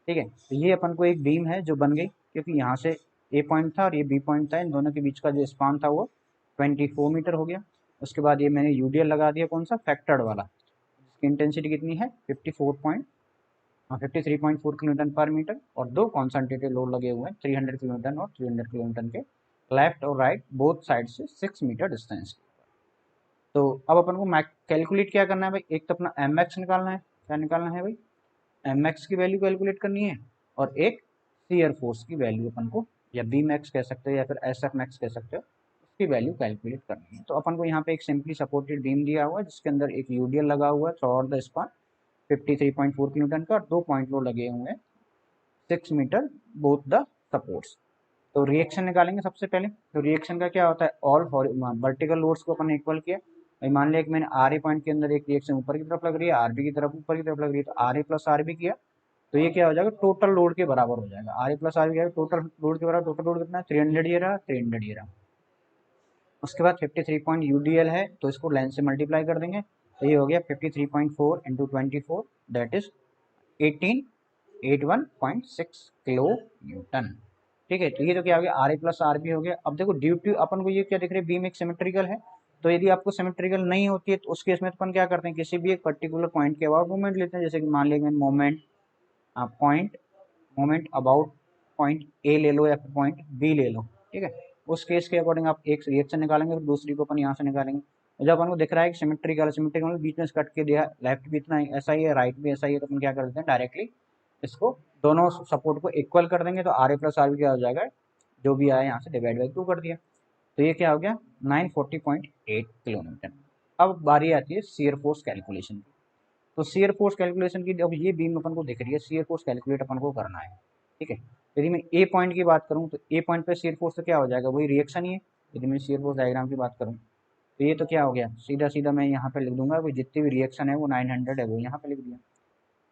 ठीक है, तो ये अपन को एक बीम है जो बन गई, क्योंकि यहाँ से ए पॉइंट था और ये बी पॉइंट था, इन दोनों के बीच का जो स्पान था वो 24 मीटर हो गया। उसके बाद ये मैंने यूडीएल लगा दिया, कौन सा फैक्टर्ड वाला, जिसकी इंटेंसिटी कितनी है 53.4 किलोमीटर पर मीटर, और दो कॉन्सेंट्रेटेड लोड लगे हुए हैं 300 किलोमीटर और 300 किलोमीटर के लेफ्ट और राइट बोथ साइड से 6 मीटर डिस्टेंस। तो अब अपन को कैलकुलेट क्या करना है भाई, एक तो अपना एम एक्स निकालना है, क्या निकालना है भाई एम एक्स की वैल्यू कैलकुलेट करनी है, और एक शियर फोर्स की वैल्यू अपन को, या बी मैक्स कह सकते हो या फिर एस एफ मैक्स कह सकते हो, उसकी वैल्यू कैलकुलेट करनी है। तो अपन को यहाँ पे एक सिंपली सपोर्टेड बीम दिया हुआ है जिसके अंदर एक यूडीएल लगा हुआ है through out the span 53.4 kilometre का, और 2 पॉइंट लोड लगे हुए हैं 6 मीटर बोथ द सपोर्ट्स। तो रिएक्शन निकालेंगे सबसे पहले। तो रिएक्शन का क्या होता है, ऑल वर्टिकल लोड्स को अपन इक्वल किया। मान लिया कि मैंने आर ए पॉइंट के अंदर एक रिएक्शन ऊपर की तरफ लग रही है, आर बी की तरफ ऊपर की तरफ लग रही है, तो R A plus R B किया, तो ये क्या हो जाएगा टोटल लोड के बराबर हो जाएगा। R A plus R B total load के बराबर, टोटल लोड कितना है 300 ये रहा, 300 ये रहा। उसके बाद 53 पॉइंट यूडीएल है, तो इसको लेंथ से मल्टीप्लाई कर देंगे, तो ये हो गया 53.4 into 24, that is 1881.6 kilo newton. ठीक है, तो ये तो क्या हो गया R A plus R B हो गया। अब देखो ड्यू टू अपन को ये क्या दिख रहा है बीम एक सिमेट्रिकल है, तो यदि आपको सिमेट्रिकल नहीं होती है तो उस केस में अपन क्या करते हैं किसी भी एक पर्टिकुलर पॉइंट के अबाउट मोमेंट लेते हैं। जैसे कि मान लिया मोमेंट अबाउट पॉइंट ए ले लो या फिर पॉइंट बी ले लो। ठीक है, उस केस के अकॉर्डिंग आप एक रिएक्शन निकालेंगे, फिर दूसरी को अपन यहाँ से निकालेंगे। जब अपन को दिख रहा है कि सिमेट्रिकल बीच में कट के दिया, लेफ्ट भी इतना ऐसा ही है, राइट भी ऐसा ही है, तो अपन क्या कर देते हैं डायरेक्टली इसको दोनों सपोर्ट को इक्वल कर देंगे, तो R A plus R B क्या हो जाएगा, जो भी आया यहाँ से डिवाइड बाई 2 कर दिया, तो ये क्या हो गया 940.8 किलोमीटर। अब बारी आती है शियर फोर्स कैलकुलेशन की। तो शियर फोर्स कैलकुलेशन की, अब ये बीम अपन को दिख रही है, शियर फोर्स कैलकुलेट अपन को करना है। ठीक है, यदि मैं ए पॉइंट की बात करूँ तो ए पॉइंट पे शियर फोर्स तो क्या हो जाएगा वही रिएक्शन ही है। यदि मैं शियर फोर्स डायग्राम की बात करूँ तो ये तो क्या हो गया सीधा सीधा मैं यहाँ पे लिख दूंगा, वो जितनी भी रिएक्शन है वो 900 है, वो यहाँ पे लिख दिया।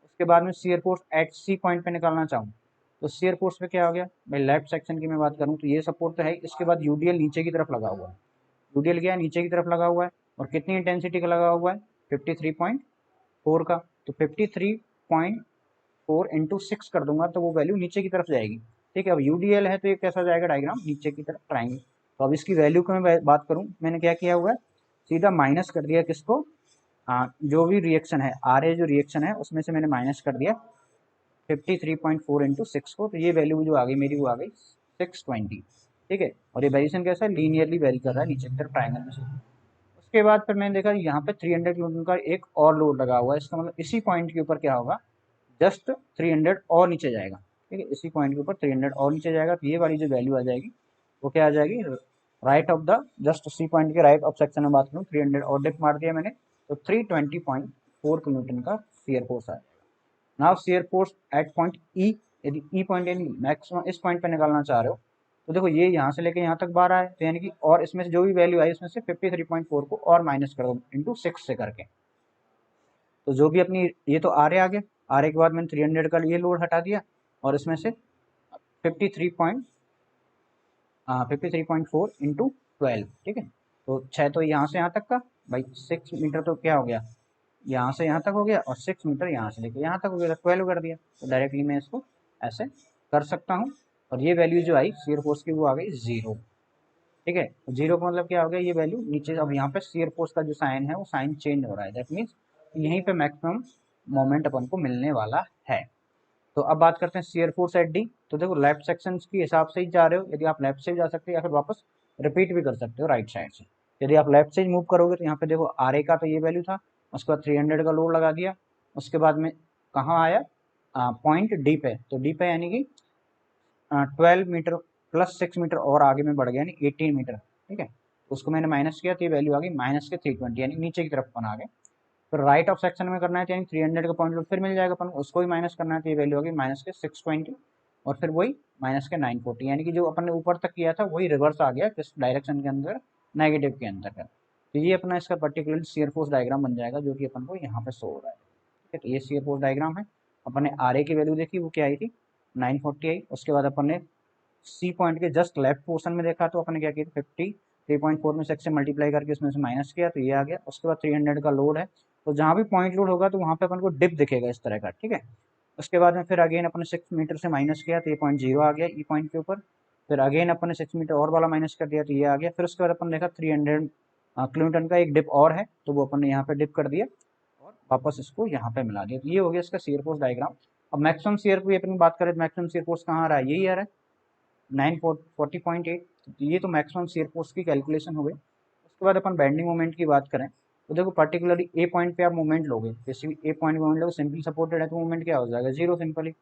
उसके बाद में shear force at C point पे निकालना चाहूँ तो शियर फोर्स पे क्या हो गया भाई, लेफ्ट सेक्शन की मैं बात करूँ तो ये सपोर्ट तो है, इसके बाद यूडीएल नीचे की तरफ लगा हुआ है, यूडीएल क्या है नीचे की तरफ लगा हुआ है, और कितनी इंटेंसिटी का लगा हुआ है 53.4 का, तो 53.4 इंटू 6 कर दूंगा तो वो वैल्यू नीचे की तरफ जाएगी। ठीक है, अब यूडीएल है तो ये कैसा जाएगा डायग्राम नीचे की तरफ ट्रायंगल। तो अब इसकी वैल्यू की मैं बात करूँ, मैंने क्या किया हुआ है सीधा माइनस कर दिया किसको, जो भी रिएक्शन है आर ए जो रिएक्शन है उसमें से मैंने माइनस कर दिया 53.4 इंटू 6 को, तो ये वैल्यू जो आ गई मेरी वो आ गई 620। ठीक है, और ये वेरिएशन कैसा है लीनियरली वेरी कर रहा है नीचे की तरफ ट्राइंगल में से। उसके बाद फिर मैंने देखा यहाँ पे 300 किलोमीटर का एक और लोड लगा हुआ है, इसका मतलब इसी पॉइंट के ऊपर क्या होगा जस्ट 300 और नीचे जाएगा। ठीक है, इसी पॉइंट के ऊपर 300 और नीचे जाएगा, तो ये वाली जो वैल्यू आ जाएगी वो क्या आ जाएगी right of the just C point के राइट ऑफ सेक्शन में बात करूँ 300 और डिप मार दिया मैंने, तो 320.4 किलोमीटर का शियर फोर्स आया। Now shear force eight point ई, यदि ई पॉइंट यानी मैक्सिमम इस पॉइंट पे निकालना चाह रहे हो तो देखो ये यहाँ से लेके यहाँ तक 12 है, तो यानी कि और इसमें से जो भी वैल्यू आई उसमें से 53.4 को और माइनस कर दो इंटू 6 से करके, तो जो भी अपनी ये तो आर ए आ गया, आर ए के बाद मैंने 300 का ये लोड हटा दिया और इसमें से 53.4 इंटू 12। ठीक है, तो 6 तो यहाँ से यहाँ तक का भाई 6 मीटर तो क्या हो गया यहाँ से यहाँ तक हो गया, और 6 मीटर यहाँ से लेके यहाँ तक हो गया, 12 कर दिया, तो डायरेक्टली मैं इसको ऐसे कर सकता हूँ। और ये वैल्यू जो आई शियर फोर्स की वो आ गई 0। ठीक है, जीरो का मतलब क्या हो गया ये वैल्यू नीचे, अब यहाँ पे शियर फोर्स का जो साइन है वो साइन चेंज हो रहा है, दैट मीन्स यहीं पे मैक्सिमम मोमेंट अपन को मिलने वाला है। तो अब बात करते हैं शियर फोर्स एट डी। तो देखो लेफ्ट सेक्शन के हिसाब से ही जा रहे हो, यदि आप लेफ्ट से जा सकते हो या फिर वापस रिपीट भी कर सकते हो राइट साइड से। यदि आप लेफ्ट से मूव करोगे तो यहाँ पे देखो आर ए का तो ये वैल्यू था, उसके बाद 300 का लोड लगा दिया, उसके बाद में कहाँ आया पॉइंट डी पे, तो डी पे यानी कि 12 मीटर प्लस 6 मीटर और आगे में बढ़ गया यानी 18 मीटर। ठीक है, उसको मैंने माइनस किया तो ये वैल्यू आ गई माइनस के 320 यानी नीचे की तरफ अपन आ गए। फिर राइट ऑफ सेक्शन में करना है तो यानी 300 का पॉइंट फिर मिल जाएगा अपन, उसको भी माइनस करना है तो ये वैल्यू होगी माइनस के 620। और फिर वही माइनस के 940, यानी कि जो अपन ने ऊपर तक किया था वही रिवर्स आ गया किस डायरेक्शन के अंदर, नेगेटिव के अंदर का। तो ये अपना इसका पर्टिकुलर शियर फोर्स डायग्राम बन जाएगा जो कि अपन को यहाँ पे शो हो रहा है। ठीक है, तो ये शियर फोर्स डायग्राम है। अपन ने आर ए की वैल्यू देखी, वो क्या आई थी 940 आई। उसके बाद अपन ने सी पॉइंट के जस्ट लेफ्ट पोर्शन में देखा, तो अपन ने क्या किया 53.4 में 6 से मल्टीप्लाई करके इसमें से माइनस किया, तो ये आ गया। उसके बाद 300 का लोड है, तो जहाँ भी पॉइंट लोड होगा तो वहाँ पे अपन को डिप दिखेगा इस तरह का। ठीक है, उसके बाद में फिर अगेन अपन ने 6 मीटर से माइनस किया, तो ये पॉइंट जीरो आ गया ई पॉइंट के ऊपर। फिर अगेन अपन ने 6 मीटर और वाला माइनस कर दिया, तो ये आ गया। फिर उसके बाद अपन देखा 300 किलोमीटर का एक डिप और है, तो वो अपन ने यहाँ पे डिप कर दिया और वापस इसको यहाँ पे मिला दिया। तो ये हो गया इसका शियर फोर्स डायग्राम। अब मैक्सिमम शियर की अपन बात करें, मैक्सिमम शियर फोर्स कहाँ आ रहा है, यही आ रहा है 940.8। ये तो मैक्सिमम शियर फोर्स की कैलकुलेशन हो गई। उसके बाद अपन बेंडिंग मोमेंट की बात करें, तो देखो पर्टिकुलरली ए पॉइंट पे आप मोमेंट लोगे, बेसिकली ए पॉइंट मोमेंट लोगे, सिंपली सपोर्टेड है तो मोमेंट क्या हो जाएगा, जीरो सिंपली।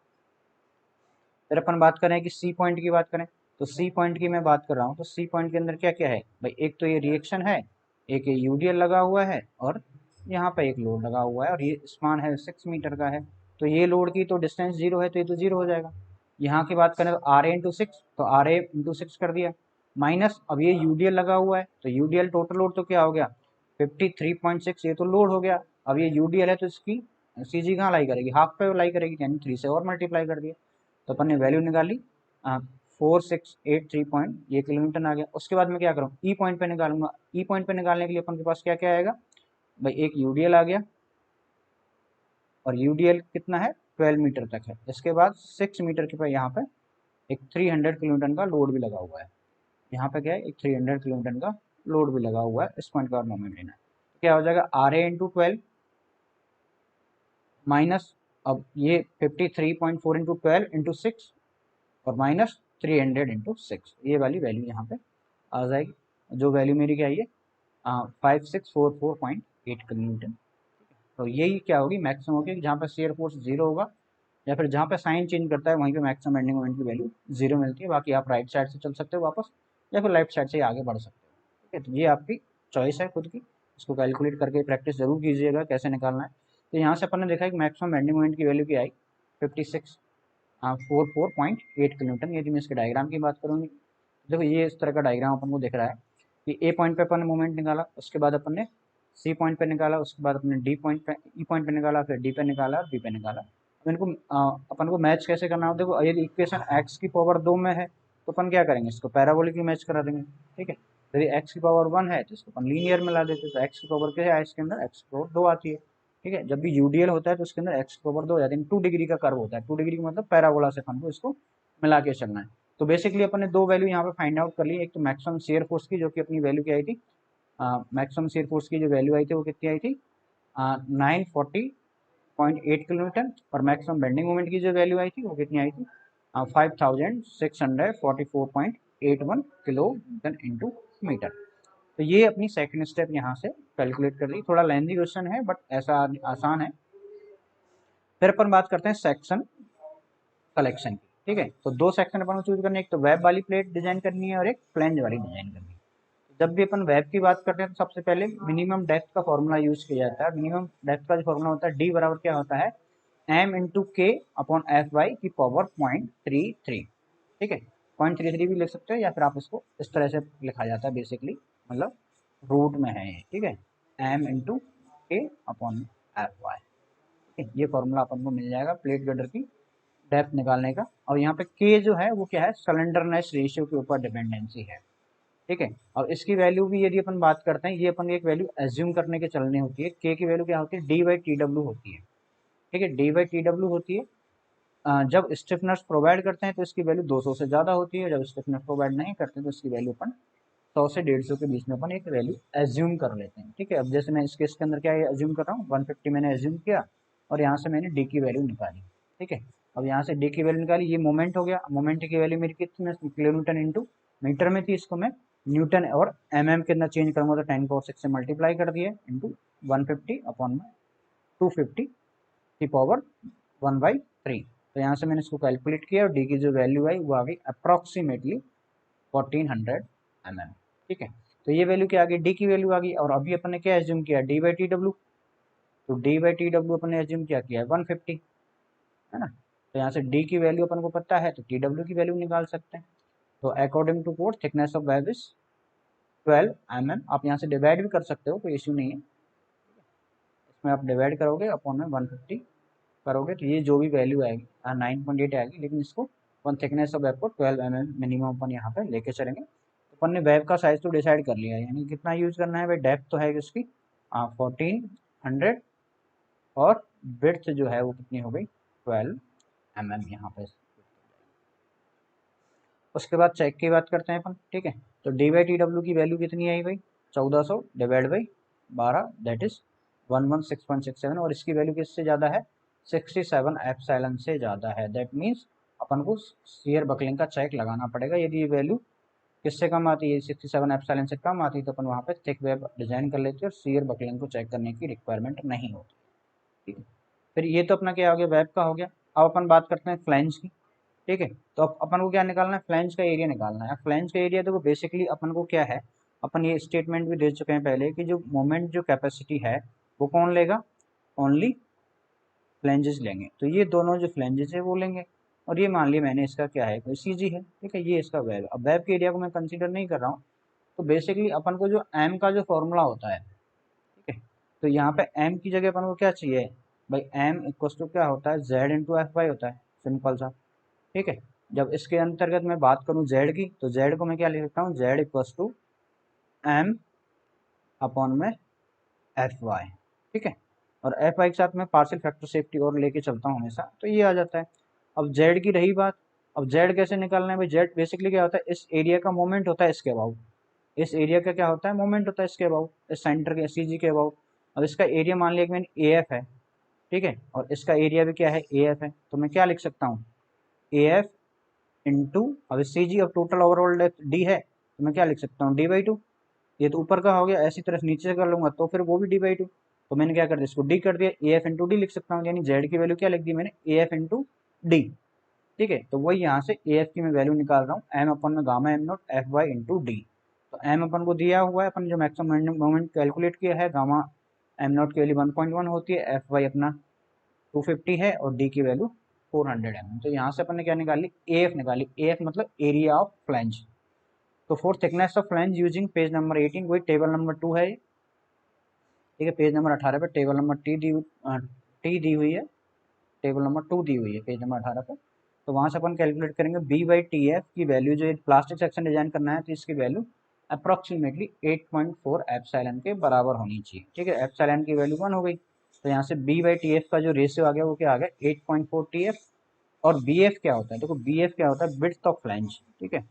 फिर अपन बात करें कि सी पॉइंट की बात करें, तो सी पॉइंट की मैं बात कर रहा हूँ, तो सी पॉइंट के अंदर क्या क्या है भाई, एक तो ये रिएक्शन है, एक ये यूडीएल लगा हुआ है, और यहाँ पे एक लोड लगा हुआ है, और ये स्पान है 6 मीटर का है। तो ये लोड की तो डिस्टेंस जीरो है, तो ये तो जीरो हो जाएगा। यहाँ की बात करें तो आर ए इंटू सिक्स, तो आर ए इंटू सिक्स कर दिया, माइनस अब ये यूडीएल लगा हुआ है, तो यूडीएल टोटल लोड तो क्या हो गया 53.6, ये तो लोड हो गया। अब ये यूडीएल है तो इसकी सी जी कहाँ लाई करेगी, हाफ पे लाई करेगी, यानी 3 से और मल्टीप्लाई कर दिया, तो अपन ने वैल्यू निकाली 4683 ये किलोमीटर आ गया। उसके बाद मैं क्या करूँ, ई पॉइंट पे निकालूंगा। ई पॉइंट पे निकालने के लिए अपन के पास क्या क्या आएगा भाई, एक यूडीएल आ गया, और यूडीएल कितना है 12 मीटर तक है। इसके बाद 6 मीटर के पे यहाँ पे एक 300 किलोमीटर का लोड भी लगा हुआ है। यहाँ पे क्या है, एक 300 किलोमीटर का लोड भी लगा हुआ है, इस पॉइंट का मोमेंट लेना है। क्या हो जाएगा आर ए इंटू 12 माइनस, अब ये 53.4 इंटू 12 इंटू 6, और माइनस 300 इंटू 6, ये वाली वैल्यू यहाँ पे आ जाएगी, जो वैल्यू मेरी क्या है 5644.8 किलोमीटर। तो यही क्या होगी मैक्सिमम होगी, जहाँ पे शेयर फोर्स जीरो होगा, या फिर जहाँ पे साइन चेंज करता है वहीं पे मैक्सिमम बेंडिंग मोमेंट की वैल्यू जीरो मिलती है। बाकी आप राइट साइड से चल सकते हो वापस, या फिर लेफ्ट साइड से आगे बढ़ सकते हो। ठीक है, तो ये आपकी चॉइस है खुद की, इसको कैलकुलेट करके प्रैक्टिस जरूर कीजिएगा कैसे निकालना है। तो यहाँ से अपन ने देखा कि मैक्सिमम बेंडिंग मोमेंट की वैल्यू क्या आई 5644.8 किलोमीटर। यदि मैं इसके डायग्राम की बात करूँगी, देखो ये इस तरह का डायग्राम अपन को दिख रहा है कि ए पॉइंट पे अपन ने मोमेंट निकाला, उसके बाद अपन ने सी पॉइंट पे निकाला, उसके बाद अपने डी पॉइंट पे ई पॉइंट पे निकाला, फिर डी पे निकाला और बी पे निकाला। अब इनको अपन को मैच कैसे करना है, देखो यदि इक्वेशन एक्स की पावर 2 में है तो अपन क्या करेंगे, इसको पैराबोलिक में मैच करा देंगे। ठीक है, यदि एक्स की पावर 1 है तो इसको अपन लीनियर में ला देते हैं, तो एक्स की पावर क्या है इसके अंदर, एक्स की पावर 2 आती है। ठीक है, जब भी यूडीएल होता है तो उसके अंदर एक्स की पावर 2 हो जाती है, 2 डिग्री का कर्व होता है, 2 डिग्री का मतलब पैराबोला से अपन को इसको मिला के चलना है। तो बेसिकली अपन ने दो वैल्यू यहाँ पे फाइंड आउट कर ली, एक तो मैक्सिमम शेयर फोर्स की जो कि अपनी वैल्यू क्या आई थी, मैक्सिमम शेयर फोर्स की जो वैल्यू आई थी वो कितनी आई थी 940.8 किलोमीटर, और मैक्सिमम बेंडिंग मोमेंट की जो वैल्यू आई थी वो कितनी आई थी 5644.81 किलो न्यूटन इंटू मीटर। तो ये अपनी सेकंड स्टेप यहाँ से कैलकुलेट कर ली। थोड़ा लेंथी क्वेश्चन है बट ऐसा आसान है। फिर अपन बात करते हैं सेक्शन कलेक्शन की। ठीक है, तो दो सेक्शन अपन को चूज करने, एक तो वेब वाली प्लेट डिजाइन करनी है और एक फ्लैंज वाली डिजाइन करनी है। जब भी अपन वेब की बात करते हैं तो सबसे पहले मिनिमम डेप्थ का फॉर्मूला यूज किया जाता है। मिनिमम डेप्थ का जो फॉर्मूला होता है डी बराबर क्या होता है एम इंटू के अपॉन एफ वाई की पावर 0.33। ठीक है, 0.33 भी लिख सकते हो, या फिर आप इसको इस तरह से लिखा जाता है बेसिकली, मतलब रूट में है ये। ठीक है, एम इंटू के अपॉन एफ वाई। ठीक है, ये फॉर्मूला अपन को मिल जाएगा प्लेट गटर की डेप्थ निकालने का। और यहाँ पे के जो है वो क्या है, सिलेंडरनेस रेशियो के ऊपर डिपेंडेंसी है। ठीक है, और इसकी वैल्यू भी यदि अपन बात करते हैं, ये अपन एक वैल्यू एज्यूम करने के चलने होती है। के की वैल्यू क्या होती है डी बाई टी डब्ल्यू होती है। ठीक है, डी बाई टी डब्ल्यू होती है। जब स्टिफनेस प्रोवाइड करते हैं तो इसकी वैल्यू 200 से ज़्यादा होती है, जब स्टिफनेस प्रोवाइड नहीं करते तो इसकी वैल्यू अपन 100 से 150 के बीच में अपन एक वैल्यू एज्यूम कर लेते हैं। ठीक है, अब जैसे मैं इस केस के अंदर क्या एज्यूम कर रहा हूँ 150 मैंने एज्यूम किया, और यहाँ से मैंने डी की वैल्यू निकाली। ठीक है, अब यहाँ से डी की वैल्यू निकाली, ये मोमेंट हो गया। मोमेंट की वैल्यू मेरी कितनी किलोमीटर इंटू मीटर में थी, इसको मैं न्यूटन और एम के अंदर चेंज करूंगा, तो 10 पावर 6 से मल्टीप्लाई कर दिए इंटू 150 अपॉन 250 की पावर 1/3। तो यहाँ से मैंने इसको कैलकुलेट किया और डी की जो वैल्यू आई वो आ गई अप्रॉक्सीमेटली 1400 mm। ठीक है, तो ये वैल्यू क्या आ गई, डी की वैल्यू आ गई। और अभी अपन ने क्या एज्यूम किया डी बाई टी डब्ल्यू, तो डी बाई टी डब्ल्यू अपन ने एज्यूम क्या किया 150, है ना। तो यहाँ से डी की वैल्यू अपन को पता है तो टी डब्ल्यू की वैल्यू निकाल सकते हैं। तो according to code thickness of web is 12 mm। आप यहाँ से डिवाइड भी कर सकते हो, कोई इश्यू नहीं है। इसमें आप डिवाइड करोगे अपॉन में 150 करोगे तो ये जो भी वैल्यू आएगी 9.8 आएगी, लेकिन इसको वन थिकनेस ऑफ वेब को 12 mm मिनिमम अपन यहाँ पे लेके चलेंगे। तो अपन ने वेब का साइज तो डिसाइड कर लिया है, यानी कितना यूज करना है भाई, डेप्थ तो है इसकी 1400 और विड्थ जो है वो कितनी हो गई 12 mm यहाँ पे। उसके बाद चेक की बात करते हैं अपन, ठीक है। तो डी बाई टी डब्ल्यू की वैल्यू कितनी आई भाई 1400 डिवाइड बाई 12 दैट इज 116.67 और इसकी वैल्यू किससे ज़्यादा है 67 एप्सिलॉन से ज़्यादा है। दैट मीन्स अपन को शियर बकलिंग का चेक लगाना पड़ेगा। यदि ये वैल्यू किससे कम आती है 67 एप्सिलॉन से कम आती है तो अपन वहाँ पे थिक वेब डिजाइन कर लेते हैं और शियर बकलिंग को चेक करने की रिक्वायरमेंट नहीं होती, ठीक है। फिर ये तो अपना क्या हो गया वेब का हो गया। अब अपन बात करते हैं फ्लैंज की, ठीक है। तो अब अपन को क्या निकालना है फ्लैंज का एरिया निकालना है। फ्लैंज का एरिया देखो बेसिकली अपन को क्या है, अपन ये स्टेटमेंट भी दे चुके हैं पहले कि जो मोमेंट जो कैपेसिटी है वो कौन लेगा, ओनली फ्लैंजेस लेंगे। तो ये दोनों जो फ्लैंजेस है वो लेंगे और ये मान लिया मैंने इसका क्या है कोई सी जी है, ठीक है। ये इसका वेब, अब वेब के एरिया को मैं कंसिडर नहीं कर रहा हूँ। तो बेसिकली अपन को जो एम का जो फॉर्मूला होता है, ठीक है। तो यहाँ पे एम की जगह अपन को क्या चाहिए भाई, एम इक्वल टू क्या होता है जेड इंटू एफ वाई होता है, सिंपल सा, ठीक है। जब इसके अंतर्गत मैं बात करूं जेड की तो जेड को मैं क्या लिख सकता हूँ Z equal to M upon में एफ वाई, ठीक है। और एफ वाई के साथ मैं पार्शियल फैक्टर सेफ्टी और लेके चलता हूँ हमेशा, तो ये आ जाता है। अब जेड की रही बात, अब जेड कैसे निकालना है भाई, जेड बेसिकली क्या होता है इस एरिया का मोमेंट होता है इसके अबाउट, इस एरिया का क्या होता है मोमेंट होता है इसके अबाउट, इस सेंटर के सी जी के अबाउट। अब इसका एरिया मान लिया कि मैंने ए एफ है, ठीक है, और इसका एरिया भी क्या है ए एफ है, तो मैं क्या लिख सकता हूँ ए एफ इंटू, अब सी जी अब टोटल ओवरऑल डेप्थ डी है तो मैं क्या लिख सकता हूँ डी बाई टू। ये तो ऊपर का हो गया, ऐसी तरफ नीचे से कर लूंगा तो फिर वो भी डी बाई टू। तो मैंने क्या कर दिया इसको डी कर दिया, ए एफ इंटू डी लिख सकता हूँ, यानी जेड की वैल्यू क्या लिख दी मैंने ए एफ इंटू डी, ठीक है। तो वही यहाँ से ए एफ की मैं वैल्यू निकाल रहा हूँ एम अपन में gamma M naught F Y into D. तो एम अपन को दिया हुआ है, अपन जो मैक्सिमम मोमेंट कैलकुलेट किया है गामा एम नोट की वैल्यू 1.1 होती है, एफ वाई अपना 250 है और डी की वैल्यू 400 mm। तो यहाँ से अपन ने क्या निकाली ए एफ निकाली, ए एफ मतलब एरिया ऑफ फ्लैंज। तो for thickness of flange using page number 18, वही टेबल नंबर 2 है, ठीक है। पेज नंबर 18 पे टेबल नंबर टी दी हुई है, टेबल नंबर 2 दी हुई है पेज नंबर 18 पे। तो वहाँ से अपन कैलकुलेट करेंगे बी बाई टी एफ की वैल्यू, जो प्लास्टिक सेक्शन डिजाइन करना है तो इसकी वैल्यू अप्रोक्सीमेटली 8.4 एप्सिलॉन के बराबर होनी चाहिए, ठीक है। एप्सिलॉन की वैल्यू 1 हो गई, तो यहाँ से बी बाई टी एफ का जो रेशियो आ गया वो क्या आ गया 8.4 टी एफ। और बी एफ क्या होता है, देखो बी एफ क्या होता है विड्थ ऑफ फ्लैंज, ठीक है,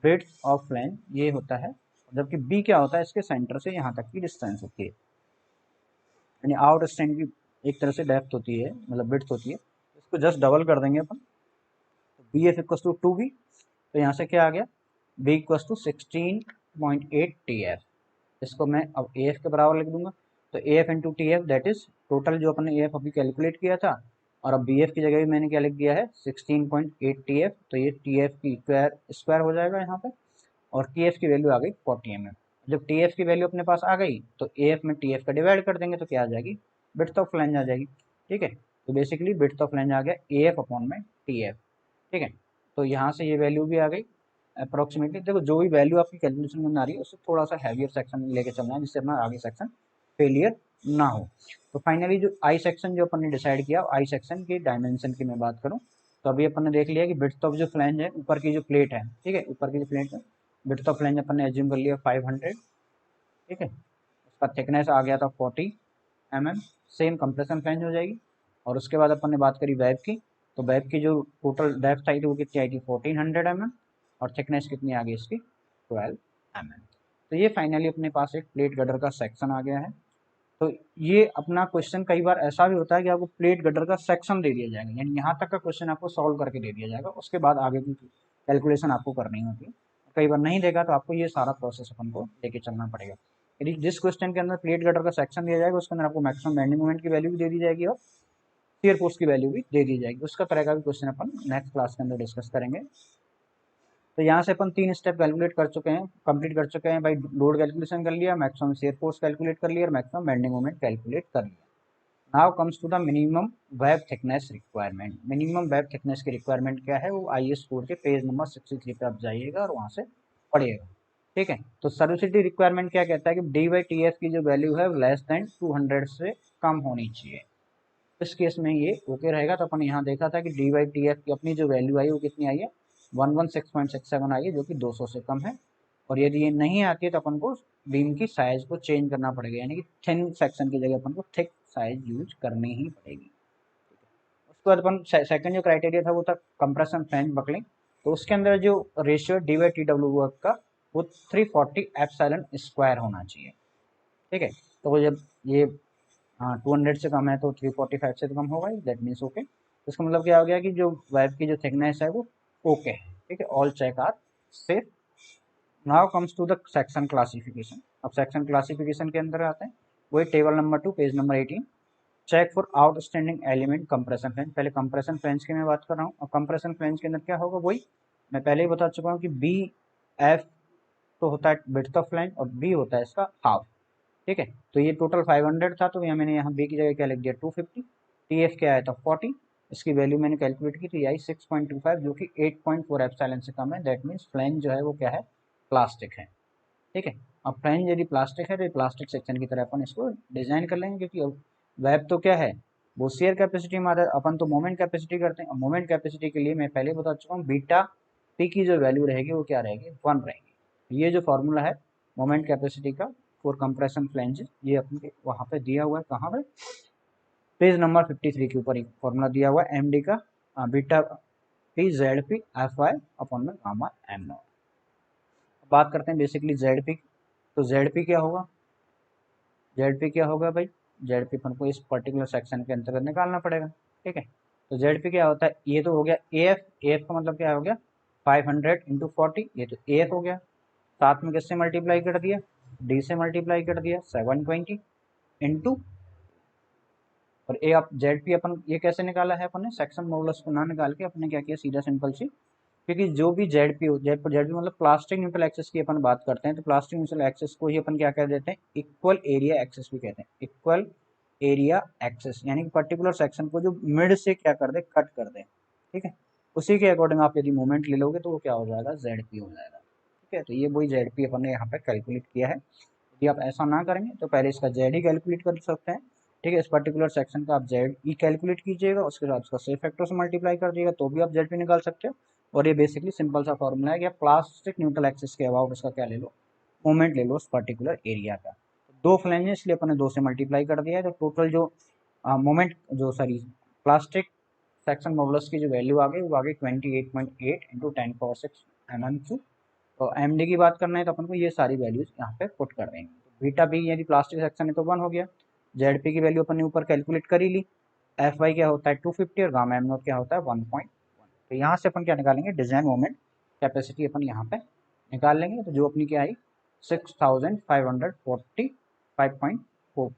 विड्थ ऑफ फ्लैंज ये होता है। जबकि बी क्या होता है इसके सेंटर से यहाँ तक की डिस्टेंस होती है, यानी आउट स्टैंड की एक तरह से डेप्थ होती है, मतलब विड्थ होती है। इसको जस्ट डबल कर देंगे अपन, तो B F equal to 2 B, तो यहाँ से क्या आ गया B equal to 16.8 T F. इसको मैं अब ए एफ के बराबर लिख दूंगा, तो A F into T F that is total जो अपने ए एफ अभी कैलकुलेट किया था, और अब बी एफ की जगह भी मैंने क्या लिख दिया है 16.8 टी एफ। तो ये टी एफ की स्क्वायर स्क्वायर हो जाएगा यहाँ पे, और टी एफ की वैल्यू आ गई 40 mm। जब टी एफ की वैल्यू अपने पास आ गई तो ए एफ में टी एफ का डिवाइड कर देंगे तो क्या आ जाएगी विड्थ ऑफ फ्लैंज आ जाएगी, ठीक है। तो बेसिकली विड्थ ऑफ फ्लैंज आ गया ए एफ अपॉन में टी एफ, ठीक है। तो यहाँ से ये वैल्यू भी आ गई अप्रोक्सीमेटली। देखो जो भी वैल्यू आपकी कैलकुलेशन में आ रही है उससे थोड़ा सा हैवियर सेक्शन में लेके चलना है जिससे अपना आगे सेक्शन फेलियर ना हो। तो फाइनली जो आई सेक्शन जो अपन ने डिसाइड किया, आई सेक्शन की डायमेंशन की मैं बात करूँ तो अभी अपन ने देख लिया कि विड्थ ऑफ जो फ्लैंज है ऊपर की जो प्लेट है, ठीक है, ऊपर की जो प्लेट है विड्थ ऑफ फ्लैंज अपन ने एज्यूम कर लिया 500, ठीक है। उसका थिकनेस आ गया था 40 mm, सेम कंप्रेशन फ्लैंज हो जाएगी। और उसके बाद अपन ने बात करी वेब की, तो वेब की जो टोटल डेप्थ आई थी वो कितनी आई थी 1400 mm, और थिकनेस कितनी आ गई इसकी 12 mm। तो ये फाइनली अपने पास एक प्लेट गटर का सेक्शन आ गया है। तो ये अपना क्वेश्चन कई बार ऐसा भी होता है कि आपको प्लेट गटर का सेक्शन दे दिया जाएगा, यानी यहाँ तक का क्वेश्चन आपको सॉल्व करके दे दिया जाएगा, उसके बाद आगे की कैलकुलेशन आपको करनी होती है। कई बार नहीं देगा तो आपको ये सारा प्रोसेस अपन को लेके चलना पड़ेगा। यदि जिस क्वेश्चन के अंदर प्लेट गटर का सेक्शन दिया जाएगा उसके अंदर आपको मैक्सिमम बेंडिंग मोमेंट की वैल्यू भी दे दी जाएगी और शियर फोर्स की वैल्यू भी दे दी जाएगी। उसका तरह का भी क्वेश्चन अपन नेक्स्ट क्लास के अंदर डिस्कस करेंगे। तो यहाँ से अपन 3 स्टेप कैलकुलेट कर चुके हैं, कंप्लीट कर चुके हैं भाई। लोड कैलकुलेशन कर लिया, मैक्सिमम शियर फोर्स कैलकुलेट कर लिया और मैक्सिमम बेंडिंग मोमेंट कैलकुलेट कर लिया। Now comes to the minimum web thickness requirement. Minimum web thickness की रिक्वायरमेंट क्या है, वो IS कोड के पेज नंबर 63 पे आप जाइएगा और वहाँ से पढ़िएगा। ठीक है, तो सर्विसिटी रिक्वायरमेंट क्या कहता है कि डी/टी/एफ की जो वैल्यू है लेस देन 200 से कम होनी चाहिए। इस केस में ये ओके रहेगा। तो अपन यहाँ देखा था कि डी/टी/एफ की अपनी जो वैल्यू आई वो कितनी आई है, 116.67 आई है, जो कि 200 से कम है। और यदि ये नहीं आती है तो अपन को बीम की साइज को चेंज करना पड़ेगा, यानी कि थिन सेक्शन की जगह अपन को थिक साइज यूज करनी ही पड़ेगी। उसके बाद अपन सेकंड जो क्राइटेरिया था वो था कंप्रेशन फ्लैंज बकलिंग। तो उसके अंदर जो रेशियो डी/टी/डब्ल्यू वर्क का वो 340 एप्सिलॉन स्क्वायर होना चाहिए। ठीक है, तो वो जब ये 200 से कम है तो 345 से तो कम होगा ही, दैट मीन्स ओके। इसका मतलब क्या हो गया कि जो वेब की जो थिकनेस है वो ओके है। ठीक है, all check are safe. Now comes to the section classification. अब सेक्शन क्लासिफिकेशन के अंदर आते हैं, वही table number 2 page number 18, check for outstanding element compression flange. पहले कंप्रेशन फ्लैंज की मैं बात कर रहा हूँ। और कंप्रेशन फ्लैंज के अंदर क्या होगा, वही मैं पहले ही बता चुका हूँ कि BF तो होता है विड्थ ऑफ फ्लैंज और B होता है इसका हाफ। ठीक है, तो ये टोटल 500 था, तो यहाँ मैंने यहाँ B की जगह क्या लिख दिया 250। TF क्या आया था 40, इसकी वैल्यू मैंने कैलकुलेट की तो आई 6.25, जो कि 8.4 एप्सिलॉन से कम है। दैट मीन्स फ्लैंज जो है वो क्या है, प्लास्टिक है। ठीक है, अब फ्लैंज यदि प्लास्टिक है तो प्लास्टिक सेक्शन की तरह अपन इसको डिजाइन कर लेंगे, क्योंकि वेब तो क्या है, वो शेयर कैपेसिटी में आता है, अपन तो मोमेंट कैपेसिटी करते हैं। और मोमेंट कैपेसिटी के लिए मैं पहले बता चुका हूँ, बीटा पी की जो वैल्यू रहेगी वो क्या रहेगी, 1 रहेगी। ये जो फॉर्मूला है मोमेंट कैपेसिटी का फॉर कंप्रेशन फ्लैंजेस, ये अपने वहाँ पे दिया हुआ है। कहाँ पे, पेज नंबर 53 के ऊपर एक फॉर्मूला दिया हुआ है MD का, बीटा पी ZP/FY अपॉन में गामा M0। बात करते हैं बेसिकली ZP। तो ZP क्या होगा, ZP क्या होगा भाई, ZP अपन को इस पर्टिकुलर सेक्शन के अंतर्गत निकालना पड़ेगा। ठीक है, तो ZP क्या होता है, ये तो हो गया AF। AF का मतलब क्या हो गया, 500 इंटू 40, ये तो AF हो गया। साथ में किससे मल्टीप्लाई कर दिया, D से मल्टीप्लाई कर दिया 720 इंटू, और ए आप ZP अपन ये कैसे निकाला है अपन ने, सेक्शन मॉडुलस को ना निकाल के अपने क्या किया, सीधा सिंपल सी, क्योंकि जो भी ZP हो, ZP मतलब प्लास्टिक न्यूट्रल एक्सेस की अपन बात करते हैं, तो प्लास्टिक न्यूट्रल एक्सेस को ही अपन क्या कह देते हैं, इक्वल एरिया एक्सेस भी कहते हैं। इक्वल एरिया एक्सेस यानी कि पर्टिकुलर सेक्शन को जो मिड से क्या कर दे, कट कर दे। ठीक है, उसी के अकॉर्डिंग आप यदि मोमेंट ले लोगे तो वो क्या हो जाएगा, ZP हो जाएगा। ठीक है, तो ये वही ZP अपन ने यहाँ पे कैलकुलेट किया है। यदि आप ऐसा ना करेंगे तो पहले इसका ZE कैलकुलेट कर सकते हैं। ठीक है, इस पर्टिकुलर सेक्शन का आप ZE कैलकुलेट कीजिएगा, उसके बाद उसका सेफ फैक्टर से मल्टीप्लाई कर दिएगा तो भी आप ZP निकाल सकते हो। और ये बेसिकली सिंपल सा फॉर्मूला है कि आप प्लास्टिक न्यूट्रल एक्सिस के अबाउट उसका क्या ले लो, मोमेंट ले लो उस पर्टिकुलर एरिया का। दो फ्लैंज इसलिए अपने 2 से मल्टीप्लाई कर दिया है, तो टोटल जो मोमेंट जो सॉरी प्लास्टिक सेक्शन मॉडुलस की जो वैल्यू आ गई वो आ गई 28.8 इंटू 10⁻6 mm3। तो MD की बात करना है तो अपन को ये सारी वैल्यूज यहाँ पे पुट कर देंगे। तो बीटा बी यदि प्लास्टिक सेक्शन है तो 1 हो गया। ZP की वैल्यू अपन ने ऊपर कैलकुलेट कर ही ली। FY क्या होता है 250 और गामा M0 क्या होता है 1.1। तो यहाँ से अपन क्या निकालेंगे, डिजाइन मोमेंट कैपेसिटी अपन यहाँ पे निकाल लेंगे। तो जो अपनी क्या आई 6545.45।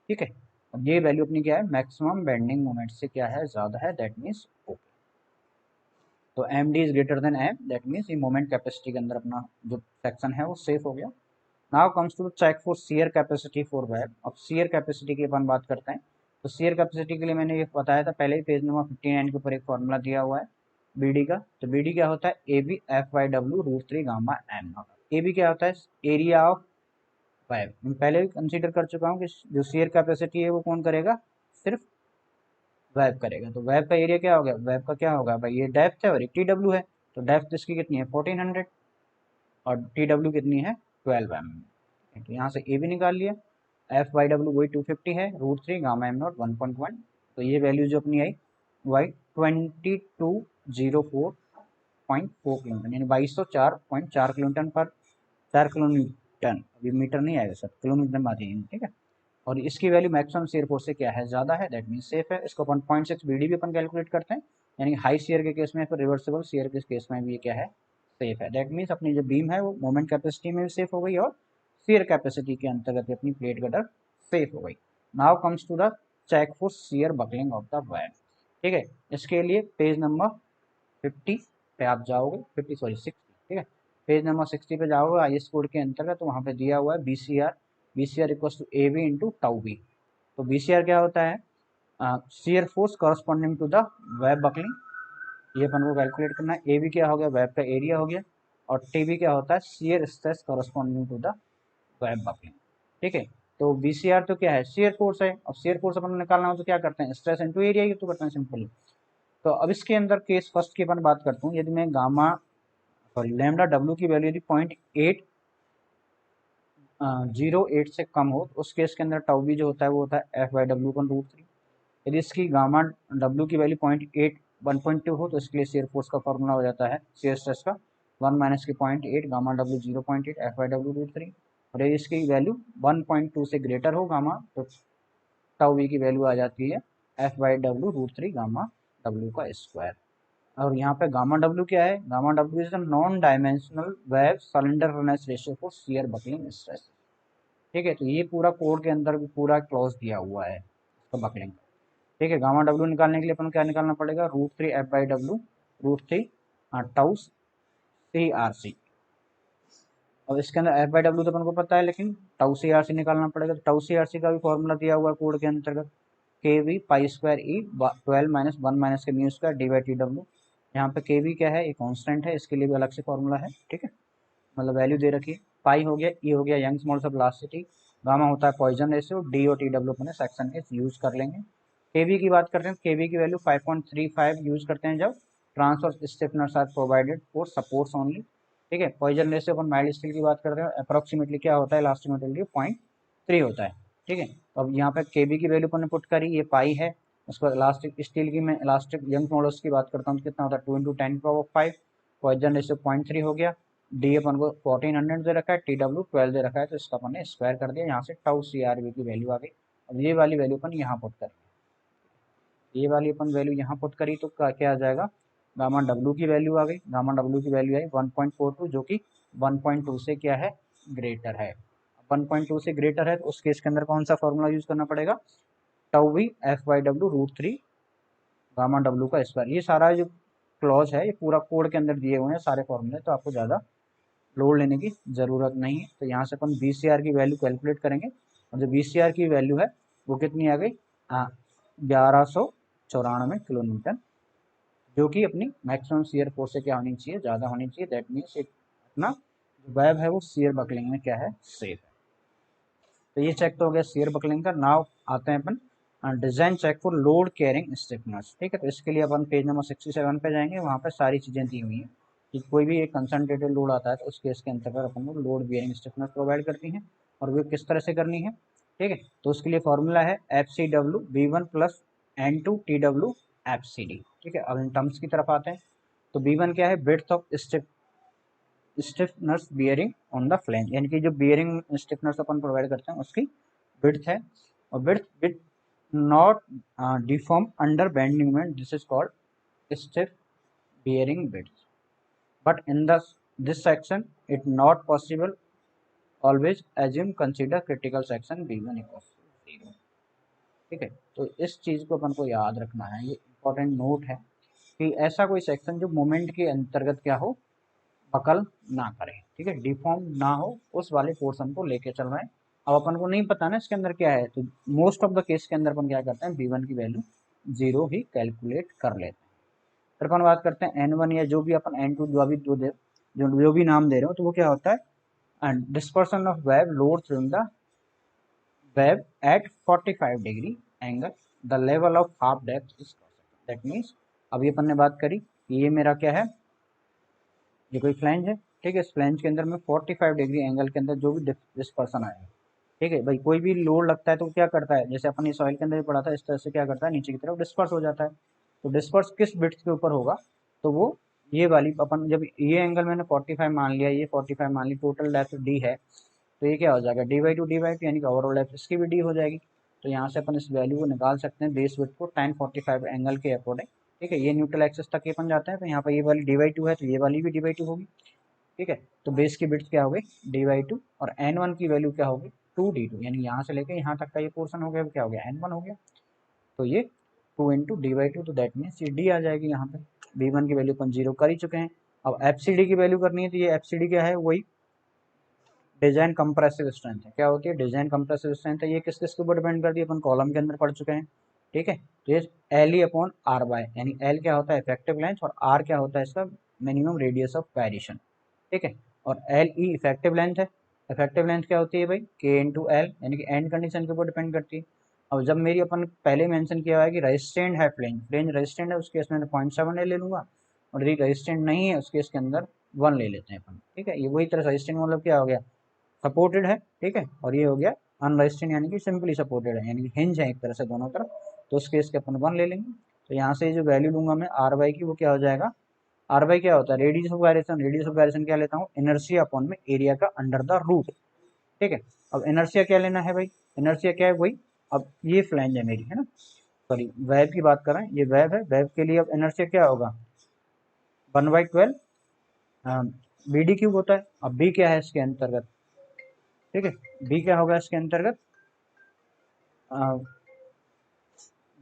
ठीक है, अब ये वैल्यू अपनी क्या है, मैक्सिमम बेंडिंग मोमेंट से क्या है, ज्यादा है, दैट मीन्स ओके। तो MD is greater than M, that means ये मोमेंट कैपेसिटी के अंदर अपना जो सेक्शन है वो सेफ हो गया। Now comes to check for shear capacity for web. अब शियर कैपेसिटी की अपन बात करते हैं। तो शियर कैपेसिटी के लिए मैंने ये बताया था पहले ही, पेज नंबर 59 के ऊपर एक फॉर्मूला दिया हुआ है BD का। तो BD क्या होता है, AB/FY/√3 गामा M0। AB क्या होता है, एरिया ऑफ वेब। मैं पहले भी कंसीडर कर चुका हूँ कि जो शियर कैपेसिटी है वो कौन करेगा, सिर्फ वेब करेगा। तो वेब का एरिया क्या हो गया, वेब का क्या होगा भाई, ये डेप्थ है और TW है। तो डेप्थ इसकी कितनी है 1400 और TW कितनी है 12 mm। तो यहाँ से ए भी निकाल लिया। FY/W वही 250 है, √3 गामा M0 1.1। तो ये वैल्यू जो अपनी आई वाई 2204.4 किलोमीटर, यानी 2204.4 किलोमीटर पर 4 किलोमीटर, अभी मीटर नहीं आएगा सर, किलोमीटर में आ जाएंगे। ठीक है, और इसकी वैल्यू मैक्सिमम शेयर फोर्स से क्या है, ज़्यादा है, दैट मीन्स सेफ है। इसको अपन 0.6 BD भी अपन कैलकुलेट करते हैं, यानी हाई शेयर के केस में, फिर रिवर्सिबल शेयर के केस में भी ये क्या है, सेफ है। दैट मीन्स अपनी जो बीम है वो मोमेंट कैपेसिटी में भी सेफ हो गई और शेयर कैपेसिटी के अंतर्गत अपनी प्लेट कटर सेफ हो गई। Now comes to the check for shear buckling of the web. ठीक है, इसके लिए पेज नंबर 50 पे आप जाओगे, 50 सॉरी 60। ठीक है, पेज नंबर 60 पे जाओगे IS कोड के अंतर्गत, तो वहाँ पे दिया हुआ है BCR। BCR equals to AB into tau B. तो BCR क्या होता है, shear force corresponding to the web buckling, ये अपन को कैलकुलेट करना है। AB क्या हो गया, वेब का एरिया हो गया, और TB क्या होता है, shear stress corresponding to the web buckling. ठीक है, तो BCR तो क्या है, शियर फोर्स है। अब शियर फोर्स अपन निकालना हो तो क्या करते हैं, स्ट्रेस इनटू एरिया ही तो करते हैं सिंपली। तो अब इसके अंदर केस फर्स्ट की अपन बात करता हूँ, यदि मैं गामा सॉरी लैम्डा डब्ल्यू की वैल्यू यदि 0.8 से कम हो तो उस केस के अंदर टाउ बी जो होता है वो होता है F/W अपन √3। यदि इसकी गामा डब्ल्यू की वैल्यू 0.8 1.2 हो तो इसके लिए शेयर फोर्स का फॉर्मूला हो जाता है शेयर स्ट्रेस का 1 माइनस की 0.8 गामा डब्ल्यू 0.8 F/W√3। और यदि इसकी वैल्यू 1.2 से ग्रेटर हो गामा तो टाउ बी की वैल्यू आ जाती है F/W√3 गामा डब्ल्यू का स्क्वायर। और यहाँ पे गामा डब्ल्यू क्या है, गामा डब्ल्यू is the non dimensional web slenderness ratio for shear buckling stress. ठीक है, तो ये पूरा कोड के अंदर भी पूरा क्लॉज दिया हुआ है इसका बकलिंग। ठीक है, गामा डब्ल्यू निकालने के लिए अपन क्या निकालना पड़ेगा, √3 F/W √3 टाउ CRC। अब इसके अंदर F/W तो अपन को पता है, लेकिन टाउ CRC निकालना पड़ेगा। तो टाउ CRC का भी फॉर्मूला दिया हुआ है कोड के अंतर्गत, KV π² E 12 माइनस 1 माइनस के म्यू स्क्वायर /TW। यहाँ पे KV क्या है, ये कांस्टेंट है, इसके लिए भी अलग से फॉर्मूला है। ठीक है, मतलब वैल्यू दे रखी है। पाई हो गया, ई हो गया Young's modulus of velocity, gamma होता है पॉइजन रेशियो, डी और TW अपने सेक्शन के यूज कर लेंगे। केवी की बात करते हैं, केवी की वैल्यू 5.35 यूज करते हैं जब transverse stiffeners are provided for supports only. ठीक है, पॉइजन रेशियो अपन माइल्ड स्टील की बात करते हैं, अप्रोक्सीमेटली क्या होता है इलास्टिक मटेरियल 0.3 होता है। ठीक है, तो अब यहाँ पे केवी की वैल्यू अपन ने पुट करी, ये पाई है। उसको इलास्टिक स्टील की मैं इलास्टिक यंग मॉडल्स की बात करता हूँ तो कितना होता है 2 × 10⁵ पॉइजन रेशियो 0.3 हो गया, डी अपन को 1400 दे रखा है, TW 12 दे रखा है, तो इसका अपन ने स्क्वायर कर दिया, यहाँ से टाउ CRV की वैल्यू आ गई। अब ये वाली वैल्यू अपन यहाँ पुट करें, ये वाली अपन वैल्यू यहाँ पुट करी तो क्या आ जाएगा, गामा डब्ल्यू की वैल्यू आ गई, गामा डब्ल्यू की वैल्यू आई 1.42 जो कि 1.2 से क्या है, ग्रेटर है। 1.2 से ग्रेटर है तो उस केस के अंदर कौन सा फॉर्मूला यूज करना पड़ेगा, tau V F/W√3 gamma W का स्क्वायर। ये सारा जो क्लॉज है ये पूरा कोड के अंदर दिए हुए हैं सारे फॉर्मूले, तो आपको ज़्यादा लोड लेने की ज़रूरत नहीं है। तो यहाँ से अपन BCR की वैल्यू कैलकुलेट करेंगे, और जो BCR की वैल्यू है वो कितनी आ गई, 1194 किलो न्यूटन, जो कि अपनी मैक्सिमम शियर फोर्स से क्या होनी चाहिए, ज़्यादा होनी चाहिए। दैट मीन्स एक अपना जो वेब है वो शियर बकलिंग में क्या है, सेफ है। तो ये चेक तो हो गया शियर बकलिंग का। नाउ आते हैं अपन design check for load carrying stiffeners. ठीक है, तो इसके लिए अपन पेज नंबर 67 पे जाएंगे, वहाँ पर सारी चीज़ें दी हुई हैं कि कोई भी एक कंसनट्रेटेड लोड आता है तो उस केस के अंतर्गत अपन को लोड बियरिंग स्टिफनर प्रोवाइड करती हैं, और वो किस तरह से करनी है। ठीक है, तो उसके लिए फॉर्मूला है FCW V1 + N2 TW FCD। ठीक है, अब इन टर्म्स की तरफ आते हैं। तो V1 क्या है, breadth of stiffeners bearing on the flange, यानी कि जो बियरिंग स्टिफनर्स अपन प्रोवाइड करते हैं उसकी विड्थ है, और width with not deform under bending moment, this is called stiff bearing width, but in the this section it not possible, always assume consider critical section B1 = 0। ठीक है, तो इस चीज़ को अपन को याद रखना है, ये इंपॉर्टेंट नोट है कि ऐसा कोई सेक्शन जो मोमेंट के अंतर्गत क्या हो, बकल ना करें। ठीक है, डिफॉर्म ना हो, उस वाले पोर्शन को लेके चल रहे हैं। अब अपन को नहीं पता ना इसके अंदर क्या है, तो मोस्ट ऑफ द केस के अंदर अपन क्या करते हैं, B1 की वैल्यू 0 ही कैलकुलेट कर लेते हैं। फिर अपन बात करते हैं N1 या जो भी अपन N2 जो अभी जो भी नाम दे रहे हो, तो वो क्या होता है, and dispersion of wave load through the wave eight 45 degree angle, the level of half depth is, that means अभी अपन ने बात करी कि ये मेरा क्या है, ये कोई फ्लैंज है। ठीक है, इस फ्लैंज के अंदर में 45 डिग्री एंगल के अंदर जो भी डिस्पर्सन आएगा, ठीक है भाई, कोई भी लोड लगता है तो क्या करता है, जैसे अपन इस ऑयल के अंदर भी पढ़ा था, इस तरह से क्या करता है, नीचे की तरफ डिस्पर्स हो जाता है। तो डिस्पर्स किस बिट्स के ऊपर होगा, तो वो ये वाली अपन जब ये एंगल मैंने 45 मान लिया, ये 45 मान ली, टोटल डेप्थ D है, तो ये क्या हो जाएगा D/2 यानी कि ओवरऑल डेप्थ इसकी भी D हो जाएगी। तो यहाँ से अपन इस वैल्यू को निकाल सकते हैं बेस विड्थ को tan 45 एंगल के अकॉर्डिंग। ठीक है, ये न्यूट्रल एक्सिस तक ये बन जाते हैं, तो यहाँ पर ये वाली D/2 है तो ये वाली भी D/2 होगी। ठीक है, तो बेस की बिट्स क्या हो गई D/2, और N1 की वैल्यू क्या होगी 2D2, यानी यहाँ से लेके यहाँ तक का ये पोर्शन हो गया, क्या हो गया N1 हो गया। तो ये 2 × D/2, तो दैट मीन्स ये D आ जाएगी। यहाँ पे B1 की वैल्यू अपन 0 कर ही चुके हैं। अब FCD की वैल्यू करनी है, तो ये FCD क्या है, वही डिजाइन कंप्रेसिव स्ट्रेंथ है। क्या होती है? डिजाइन कंप्रेसिव स्ट्रेंथ है। ये किस किस के ऊपर डिपेंड करती है? अपन कॉलम के अंदर पढ़ चुके हैं, ठीक है। तो ये L E upon R by, यानी एल क्या होता है? इफेक्टिव लेंथ, और आर क्या होता है? इसका मिनिमम रेडियस ऑफ वायरेशन, ठीक है। और एल ई इफेक्टिव लेंथ है। इफेक्टिव लेंथ क्या होती है भाई? के इंटू एल, यानी कि एंड कंडीशन के ऊपर डिपेंड करती है। अब जब मेरी अपन पहले मेंशन किया हुआ है कि रेजिस्टेंट है फ्लेंज, फ्लेंज रेजिस्टेंट है, उस केस में 0.7 ले लूंगा, और यदि रेजिस्टेंट नहीं है उस केस के अंदर 1 ले लेते हैं अपन, ठीक है। ये वही तरह रेजिस्टेंट मतलब क्या हो गया? सपोर्टेड है, ठीक है। और ये हो गया अनरेजिस्टेंट, यानी कि सिंपली सपोर्टेड है, यानी कि हिंज है एक तरह से दोनों तरफ, तो उस केस के अपन 1 ले लेंगे। तो यहाँ से जो वैल्यू लूंगा मैं आर वाई की, वो क्या हो जाएगा? आर बाई क्या होता है? Radius of gyration. Radius of gyration क्या लेता हूँ? इनर्शिया अपॉन में एरिया का अंडर द रूट, ठीक है। अब इनर्शिया क्या लेना है भाई? इनर्शिया क्या है वही, अब ये फ्लैंज है मेरी, है ना, सॉरी वेब की बात कर रहे हैं, ये वेब है। वेब के लिए अब इनर्शिया क्या होगा? 1/12 बी डी क्यूब होता है। अब बी क्या है इसके अंतर्गत? ठीक है, बी क्या होगा इसके अंतर्गत?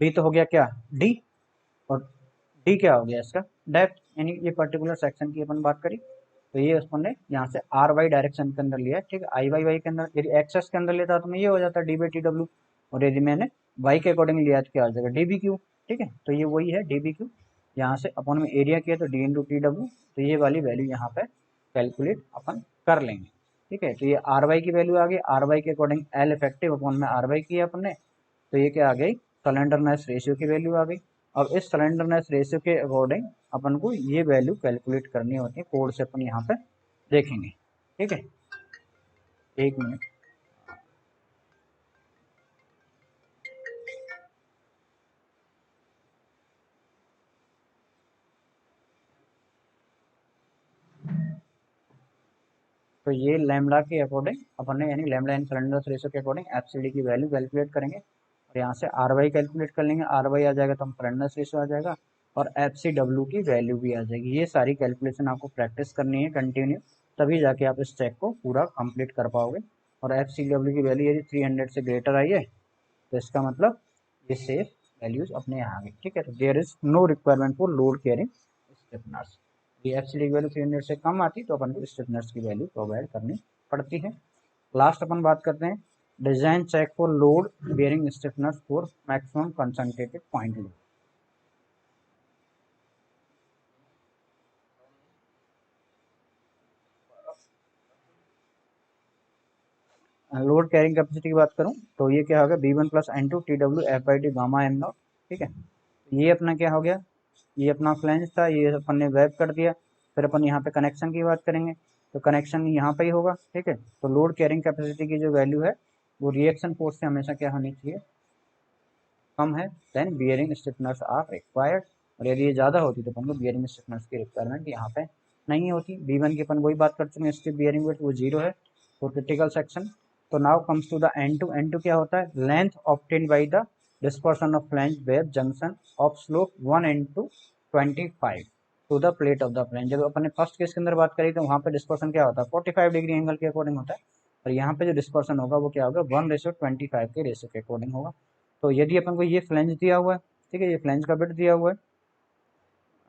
बी तो हो गया क्या? डी। और डी क्या हो गया इसका? डेप्थ, यानी ये पर्टिकुलर सेक्शन की अपन बात करी, तो ये अपन ने यहाँ से आर वाई डायरेक्शन के अंदर लिया है, ठीक है। आई वाई वाई के अंदर, यदि एक्सेस के अंदर लेता तो मैं ये हो जाता डी बाई टी डब्ल्यू, और यदि मैंने वाई के अकॉर्डिंग लिया तो क्या हो जाएगा? डी बी क्यू, ठीक है। तो ये वही है डी बी क्यू। यहाँ से अपन में एरिया किया तो डी इंटू टी डब्ल्यू, तो ये वाली वैल्यू यहाँ पे कैलकुलेट अपन कर लेंगे, ठीक है। तो ये आर वाई की वैल्यू आ गई, आर वाई के अकॉर्डिंग एल इफेक्टिव अपॉन में आर वाई किया अपन ने, तो ये क्या आ गई? स्लेंडरनेस रेशियो की वैल्यू आ गई। अब इस स्लेंडरनेस रेशियो के अकॉर्डिंग अपन को ये वैल्यू कैलकुलेट करनी होती है, कोड से अपन यहाँ पे देखेंगे, ठीक है। एक मिनट, तो ये लैम्बडा के अकॉर्डिंग अपन ने, यानी लैम्बडा इन स्लेंडरनेस रेशियो के अकॉर्डिंग एफसीडी की वैल्यू कैलकुलेट करेंगे, और यहाँ से आर वाई कैलकुलेट कर लेंगे। आर वाई आ जाएगा तो हम स्लेंडरनेस रेशियो आ जाएगा, और एफ सी डब्ल्यू की वैल्यू भी आ जाएगी। ये सारी कैलकुलेशन आपको प्रैक्टिस करनी है कंटिन्यू, तभी जाके आप इस चेक को पूरा कंप्लीट कर पाओगे। और एफ सी डब्ल्यू की वैल्यू यदि 300 से ग्रेटर आई है, तो इसका मतलब ये सेफ वैल्यूज अपने यहाँ आ गई, ठीक है। तो there is no requirement for load carrying stiffeners. ये एफसीडी की वैल्यू 300 से कम आती तो अपन को स्टिफनर्स की वैल्यू प्रोवाइड करनी पड़ती है। लास्ट अपन बात करते हैं design check for load bearing stiffeners for maximum concentrated point load. Load carrying capacity की बात करूं तो ये क्या होगा? B one plus n two t डब्ल्यू f by t gamma M nought, ठीक है। ये अपना क्या हो गया? ये अपना फ्लैंज था, ये अपन ने वेब कर दिया। फिर अपन यहाँ पे कनेक्शन की बात करेंगे, तो कनेक्शन यहाँ पे ही होगा, ठीक है। तो लोड कैरिंग कैपेसिटी की जो वैल्यू है वो रिएक्शन फोर्स से हमेशा क्या होनी चाहिए? कम है, देन बियरिंग स्टिफनर्स आर रिक्वायर्ड। और यदि ये ज़्यादा होती तो अपन को बियरिंग स्टिफनर्स की रिक्वायरमेंट यहाँ पे नहीं होती। बी वन की अपन वही बात कर चुके हैं, स्टिफ बियरिंग वेट वो 0 है फॉर क्रिटिकल सेक्शन। तो now comes to the N two. N two क्या होता है? Length obtained by the dispersion of flange web junction of slope 1/25 to the plate of the flange. जब अपन ने first case के अंदर बात करी तो वहाँ पे डिस्पर्सन क्या होता है? 45 डिग्री एंगल के अकॉर्डिंग होता है, और यहाँ पे जो डिस्पर्सन होगा वो क्या होगा? 1/25 के रेशियो के अकॉर्डिंग होगा। तो यदि अपन को ये फ्लैंज दिया हुआ है, ठीक है, ये फ्लैंज का बिट दिया हुआ है,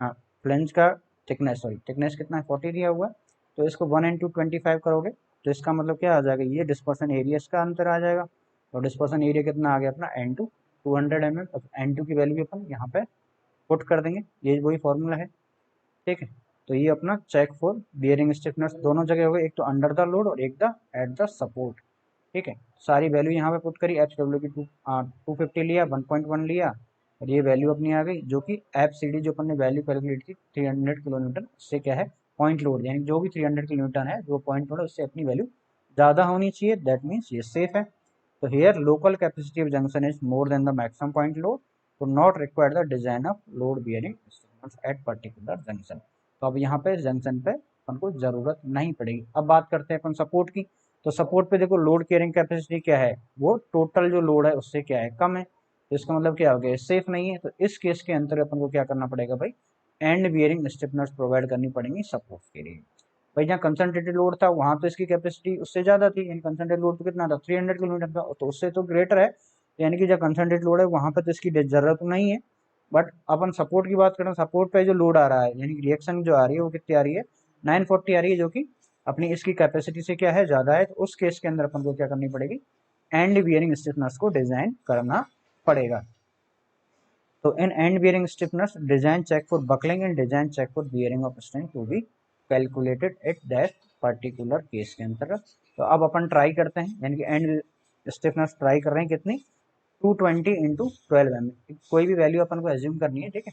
हाँ, फ्लैंज का थिकनेस, सॉरी थिकनेस कितना है? 40 दिया हुआ है। तो इसको 1/25 करोगे तो इसका मतलब क्या आ जाएगा? ये डिस्पर्सन एरिया का अंतर आ जाएगा। और डिस्पर्सन एरिया कितना आ गया अपना? N2 200 mm। N2 की वैल्यू भी अपन यहाँ पे पुट कर देंगे, ये वही फॉर्मूला है, ठीक है। तो ये अपना चेक फॉर बियरिंग स्टिफनेस दोनों जगह हो गए, एक तो अंडर द लोड और एक द एट द सपोर्ट, ठीक है। सारी वैल्यू यहाँ पे पुट करी। एच डब्ल्यू की 250 लिया, 1.1 लिया, और ये वैल्यू अपनी आ गई, जो कि एफ सी डी जो अपन ने वैल्यू कैलकुलेट की 300 किलोमीटर, उससे क्या है? पॉइंट लोड, यानी जो भी 300 किलोमीटर है जो पॉइंट लोड है उससे अपनी वैल्यू ज़्यादा होनी चाहिए, दैट मीन्स ये सेफ है। तो here local capacity of junction is more than the maximum point load, तो not required the design of load bearing at particular junction. तो अब यहाँ पे जंक्शन पे अपन को जरूरत नहीं पड़ेगी। अब बात करते हैं अपन सपोर्ट की। तो सपोर्ट पे देखो लोड केयरिंग कैपेसिटी क्या है? वो टोटल जो लोड है उससे क्या है? कम है। तो इसका मतलब क्या हो गया? सेफ नहीं है। तो इस केस के अंदर अपन को क्या करना पड़ेगा भाई? एंड बियरिंग स्टिफनर्स प्रोवाइड करनी पड़ेंगी सपोर्ट के लिए। भाई जहाँ कंसंट्रेटेड लोड था वहां तो इसकी कैपेसिटी उससे ज्यादा थी, यानी कंसंट्रेटेड लोड तो कितना था? 300 किलोमीटर था, तो उससे तो ग्रेटर है, यानी कि जहाँ कंसंट्रेटेड लोड है वहां पर तो इसकी जरूरत नहीं है। बट अपन सपोर्ट की बात करें, सपोर्ट पे जो लोड आ रहा है, यानी रिएक्शन जो आ रही है वो कितनी आ रही है? 940 आ रही है, जो कि अपनी इसकी कैपेसिटी से क्या है, ज़्यादा है, तो उस केस के अंदर अपन को क्या करनी पड़ेगी, एंड बियरिंग स्टिफनर्स को डिजाइन करना पड़ेगा। तो इन end bearing stiffeners design check for buckling and design check for bearing of strength to be calculated at that particular case के अंतर्गत। तो अब अपन ट्राई करते हैं, यानी कि एंड स्टिफनर्स ट्राई कर रहे हैं कितनी, 220 इंटू 12 mm, कोई भी वैल्यू अपन को एज्यूम करनी है, ठीक है।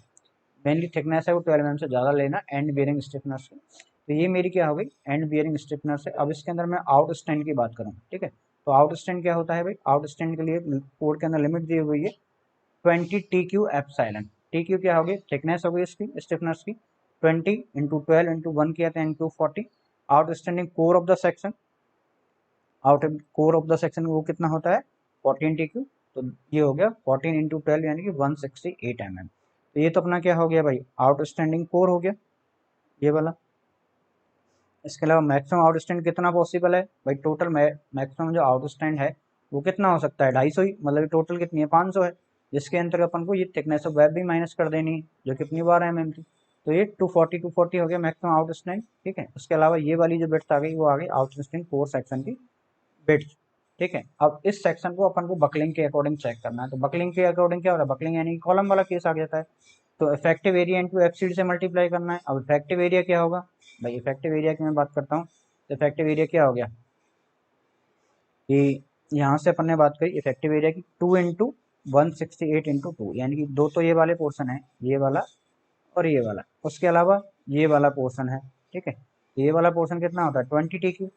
मेनली थिकनेस है वो 12 mm से ज़्यादा लेना एंड बियरिंग स्टिफनर्स की। तो ये मेरी क्या हो गई, एंड बियरिंग स्टिफनर्स है। अब इसके अंदर मैं आउट स्टैंड की बात करूँ, ठीक है। तो आउट स्टैंड क्या होता है भाई, आउट स्टैंड के लिए कोड के अंदर लिमिट दी हुई है 20 TQ एप्सिलॉन। TQ क्या होगी, थिकनेस हो गई इसकी स्टिफनर्स की, 20 इंटू 12 इंटू 1 किया था into 40। Out standing core of the section, out core of the section वो कितना होता है 14 TQ। तो ये हो गया 14 इंटू 12 यानी कि 168 mm। तो ये तो अपना क्या हो गया भाई, आउट स्टैंडिंग कोर हो गया ये वाला। इसके अलावा मैक्सिमम आउट स्टैंड कितना पॉसिबल है भाई, टोटल मैक्सिमम जो आउट स्टैंड है वो कितना हो सकता है, 250 ही, मतलब टोटल कितनी है 500 है, जिसके अंतर्गत अपन को ये थिकनेस ऑफ वेब भी माइनस कर देनी है जो कितनी 12 mm थी। तो ये 240 हो गया मैक्सिमम आउट स्टैंड, ठीक है। उसके अलावा ये वाली जो बिट्स आ गई वो आ गई आउट स्टैंड कोर सेक्शन की बिट्स, ठीक है। अब इस सेक्शन को अपन को बकलिंग के अकॉर्डिंग चेक करना है। तो बकलिंग के अकॉर्डिंग क्या हो रहा है, बकलिंग यानी कॉलम वाला केस आ जाता है। तो इफेक्टिव एरिया इंटू एफसीडी से मल्टीप्लाई करना है। अब इफेक्टिव एरिया क्या होगा भाई, इफेक्टिव एरिया की मैं बात करता हूँ, तो इफेक्टिव एरिया क्या हो गया कि यहाँ से अपन ने बात करी इफेक्टिव एरिया की 2 इंटू 168 इंटू 2, यानी कि दो तो ये वाले पोर्शन है, ये वाला और ये वाला, उसके अलावा ये वाला पोर्शन है, ठीक है। तो ये वाला पोर्शन कितना होता है 20 TQ।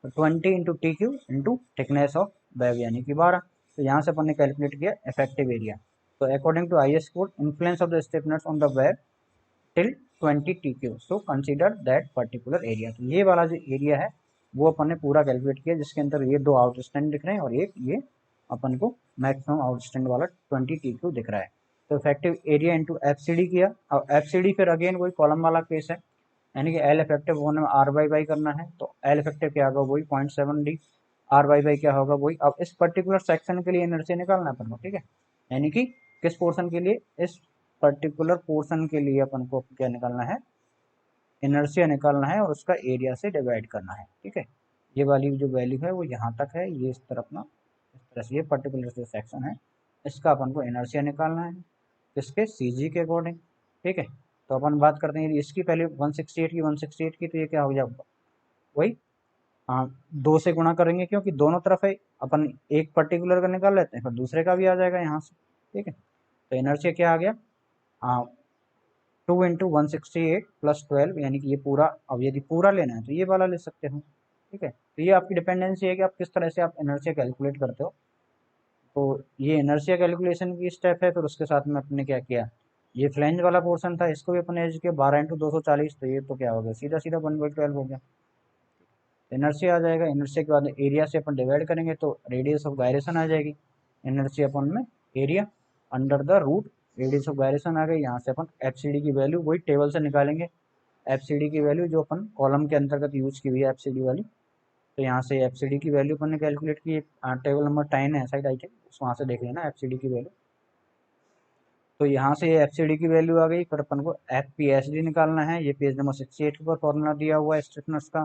तो 20 into TQ into thickness of web यानी कि 12। तो यहाँ से अपन ने कैलकुलेट किया इफेक्टिव एरिया। तो according to IS code, influence of the stiffness on the web till 20 TQ, so consider that particular area. तो ये वाला जो एरिया है वो अपन ने पूरा कैलकुलेट किया, जिसके अंदर ये दो आउट स्टैंड दिख रहे हैं और एक ये अपन को मैक्सिमम आउट स्टैंड वाला 20 TQ दिख रहा है। तो इफेक्टिव एरिया इंटू एफसीडी किया। अब एफसीडी फिर अगेन वही कॉलम वाला केस है, यानी कि एल इफेक्टिव होने में आर बाई करना है। तो एल इफेक्टिव क्या होगा वही 0.7D, आर बाई क्या होगा वही। अब इस पर्टिकुलर सेक्शन के लिए एनर्जी निकालना है अपन को, ठीक है। यानी कि किस पोर्शन के लिए, इस पर्टिकुलर पोर्शन के लिए अपन को क्या निकालना है, इनर्शिया निकालना है और उसका एरिया से डिवाइड करना है, ठीक है। ये वाली जो वैल्यू है वो यहाँ तक है, ये इस तरफ ना, इस तरह से ये पर्टिकुलर जो सेक्शन है इसका अपन को इनर्शिया निकालना है किसके, CG के अकॉर्डिंग, ठीक है। तो अपन बात करते हैं इसकी पहले 168 की, तो ये क्या हो गया वही, हाँ 2 से गुणा करेंगे क्योंकि दोनों तरफ है, अपन एक पर्टिकुलर का निकाल लेते हैं फिर दूसरे का भी आ जाएगा यहाँ से, ठीक है। तो इनर्शिया क्या आ गया, 2 इंटू 168 प्लस 12, यानी कि ये पूरा। अब यदि पूरा लेना है तो ये वाला ले सकते हो, ठीक है। तो ये आपकी डिपेंडेंसी है कि आप किस तरह से आप इनर्शिया कैलकुलेट करते हो। तो ये इनर्शिया कैलकुलेशन की स्टेप है, फिर उसके साथ में अपने क्या किया, ये फ्लैंज वाला पोर्शन था इसको भी अपने एज किया 12 इंटू 240। तो ये तो क्या हो गया सीधा सीधा 1/12 हो गया। इनर्शिया आ जाएगा, इनर्शिया के बाद एरिया से अपन डिवाइड करेंगे तो रेडियस ऑफ गायरेशन आ जाएगी, इनर्शिया अपन में area under the root radius of gyration आ गई। यहाँ से अपन एफसीडी की वैल्यू वही टेबल से निकालेंगे, एफसीडी की वैल्यू जो अपन कॉलम के अंतर्गत यूज की हुई है एफसीडी वाली। तो यहाँ से एफसीडी की वैल्यू अपन ने कैलकुलेट की, टेबल नंबर 10 है साइड आइटम, वहाँ से देख लेना एफसीडी की वैल्यू। तो यहाँ से ये एफसीडी की वैल्यू आ गई, फिर अपन को एफपीएसडी निकालना है, ये पेज नंबर 68 के ऊपर फॉर्मूला दिया हुआ है स्टिफनेस का,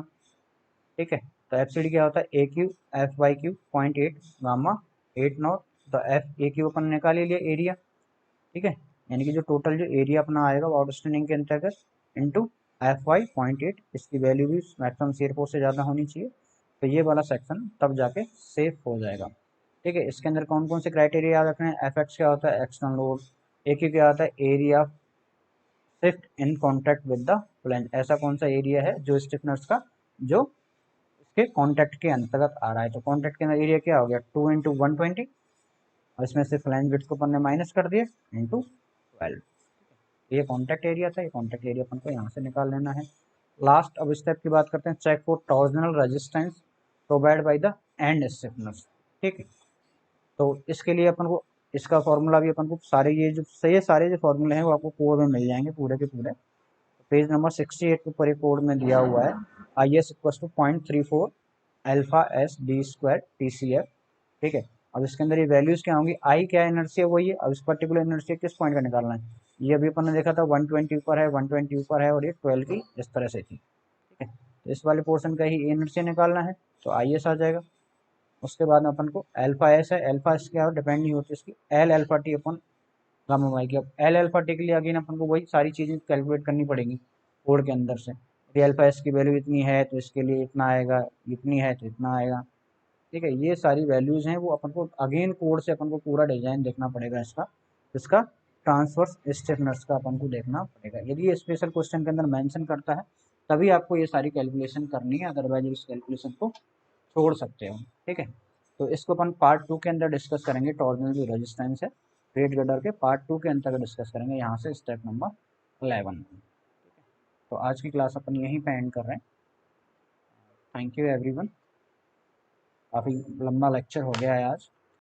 ठीक है। तो एफसीडी क्या होता है AQ/F/Q 0.8 गामा 8 नॉट। तो FAQ अपन निकाल ही लिया एरिया, ठीक है। यानी कि जो टोटल जो एरिया अपना आएगा वो आउटस्टैंडिंग के अंतर्गत इंटू FY 0.8, इसकी वैल्यू भी मैक्सिमम शेयर फोर्स से ज़्यादा होनी चाहिए। तो ये वाला सेक्शन तब जाके सेफ हो जाएगा, ठीक है। इसके अंदर कौन कौन से क्राइटेरिया याद रखना है, FX क्या होता है एक्सटर्नल लोड, AQ क्या होता है area shift in contact with the flange, ऐसा कौन सा एरिया है जो स्टिफनर्स का जो इसके कॉन्टैक्ट के अंतर्गत आ रहा है। तो कॉन्टैक्ट के अंदर एरिया क्या हो गया 2 इंटू 120, और इसमें से फ्लैंज विड्थ को अपन ने माइनस कर दिया इंटू 12। ये कॉन्टैक्ट एरिया था, ये कॉन्टैक्ट एरिया अपन को यहाँ से निकाल लेना है। लास्ट अब स्टेप की बात करते हैं, check for torsional resistance provide by the end stiffeners, ठीक है। तो इसके लिए अपन को इसका फॉर्मूला भी अपन को सारे ये जो सही है, सारे जो फॉर्मूले हैं वो आपको कोड में मिल जाएंगे पूरे के पूरे। पेज नंबर 68 के ऊपर एक कोड में दिया हुआ है IS equal to 0.34 alpha S D square TCF, ठीक है। अब इसके अंदर ये वैल्यूज क्या होंगी, आई क्या इनर्शिया वही है, अब इस पर्टिकुलर इनर्शिया किस पॉइंट का निकालना है, ये अभी अपन ने देखा था 120 ऊपर है, 120 ऊपर है और ये 12 की इस तरह से थी, ठीक है। तो इस वाले पोर्शन का ही एनर्जी निकालना है, तो आई एस आ जाएगा। उसके बाद में अपन को अल्फा एस है, अल्फा एस क्या डिपेंड नहीं होती इसकी, एल अल्फा टी अपन गामा वाई की। अब एल अल्फा टी के लिए अगेन अपन को वही सारी चीज़ें कैलकुलेट करनी पड़ेंगी कोड के अंदर से। यदि अल्फा एस की वैल्यू इतनी है तो इसके लिए इतना आएगा, इतनी है तो इतना आएगा। ठीक है, ये सारी वैल्यूज़ हैं वो अपन को अगेन कोड से अपन को पूरा डिजाइन देखना पड़ेगा इसका, इसका ट्रांसवर्स स्टिफनेस का अपन को देखना पड़ेगा। यदि ये स्पेशल क्वेश्चन के अंदर मेंशन करता है तभी आपको ये सारी कैलकुलेशन करनी है, अदरवाइज इस कैलकुलेशन को छोड़ सकते हो। ठीक है, तो इसको अपन पार्ट 2 के अंदर डिस्कस करेंगे। टॉर्जनल जो रेजिस्टेंस है प्लेट गर्डर के पार्ट 2 के अंतर्गत डिस्कस करेंगे, यहाँ से स्टेप नंबर 11। तो आज की क्लास अपन यहीं पे एंड कर रहे हैं। थैंक यू एवरीवन, काफ़ी लंबा लेक्चर हो गया है आज।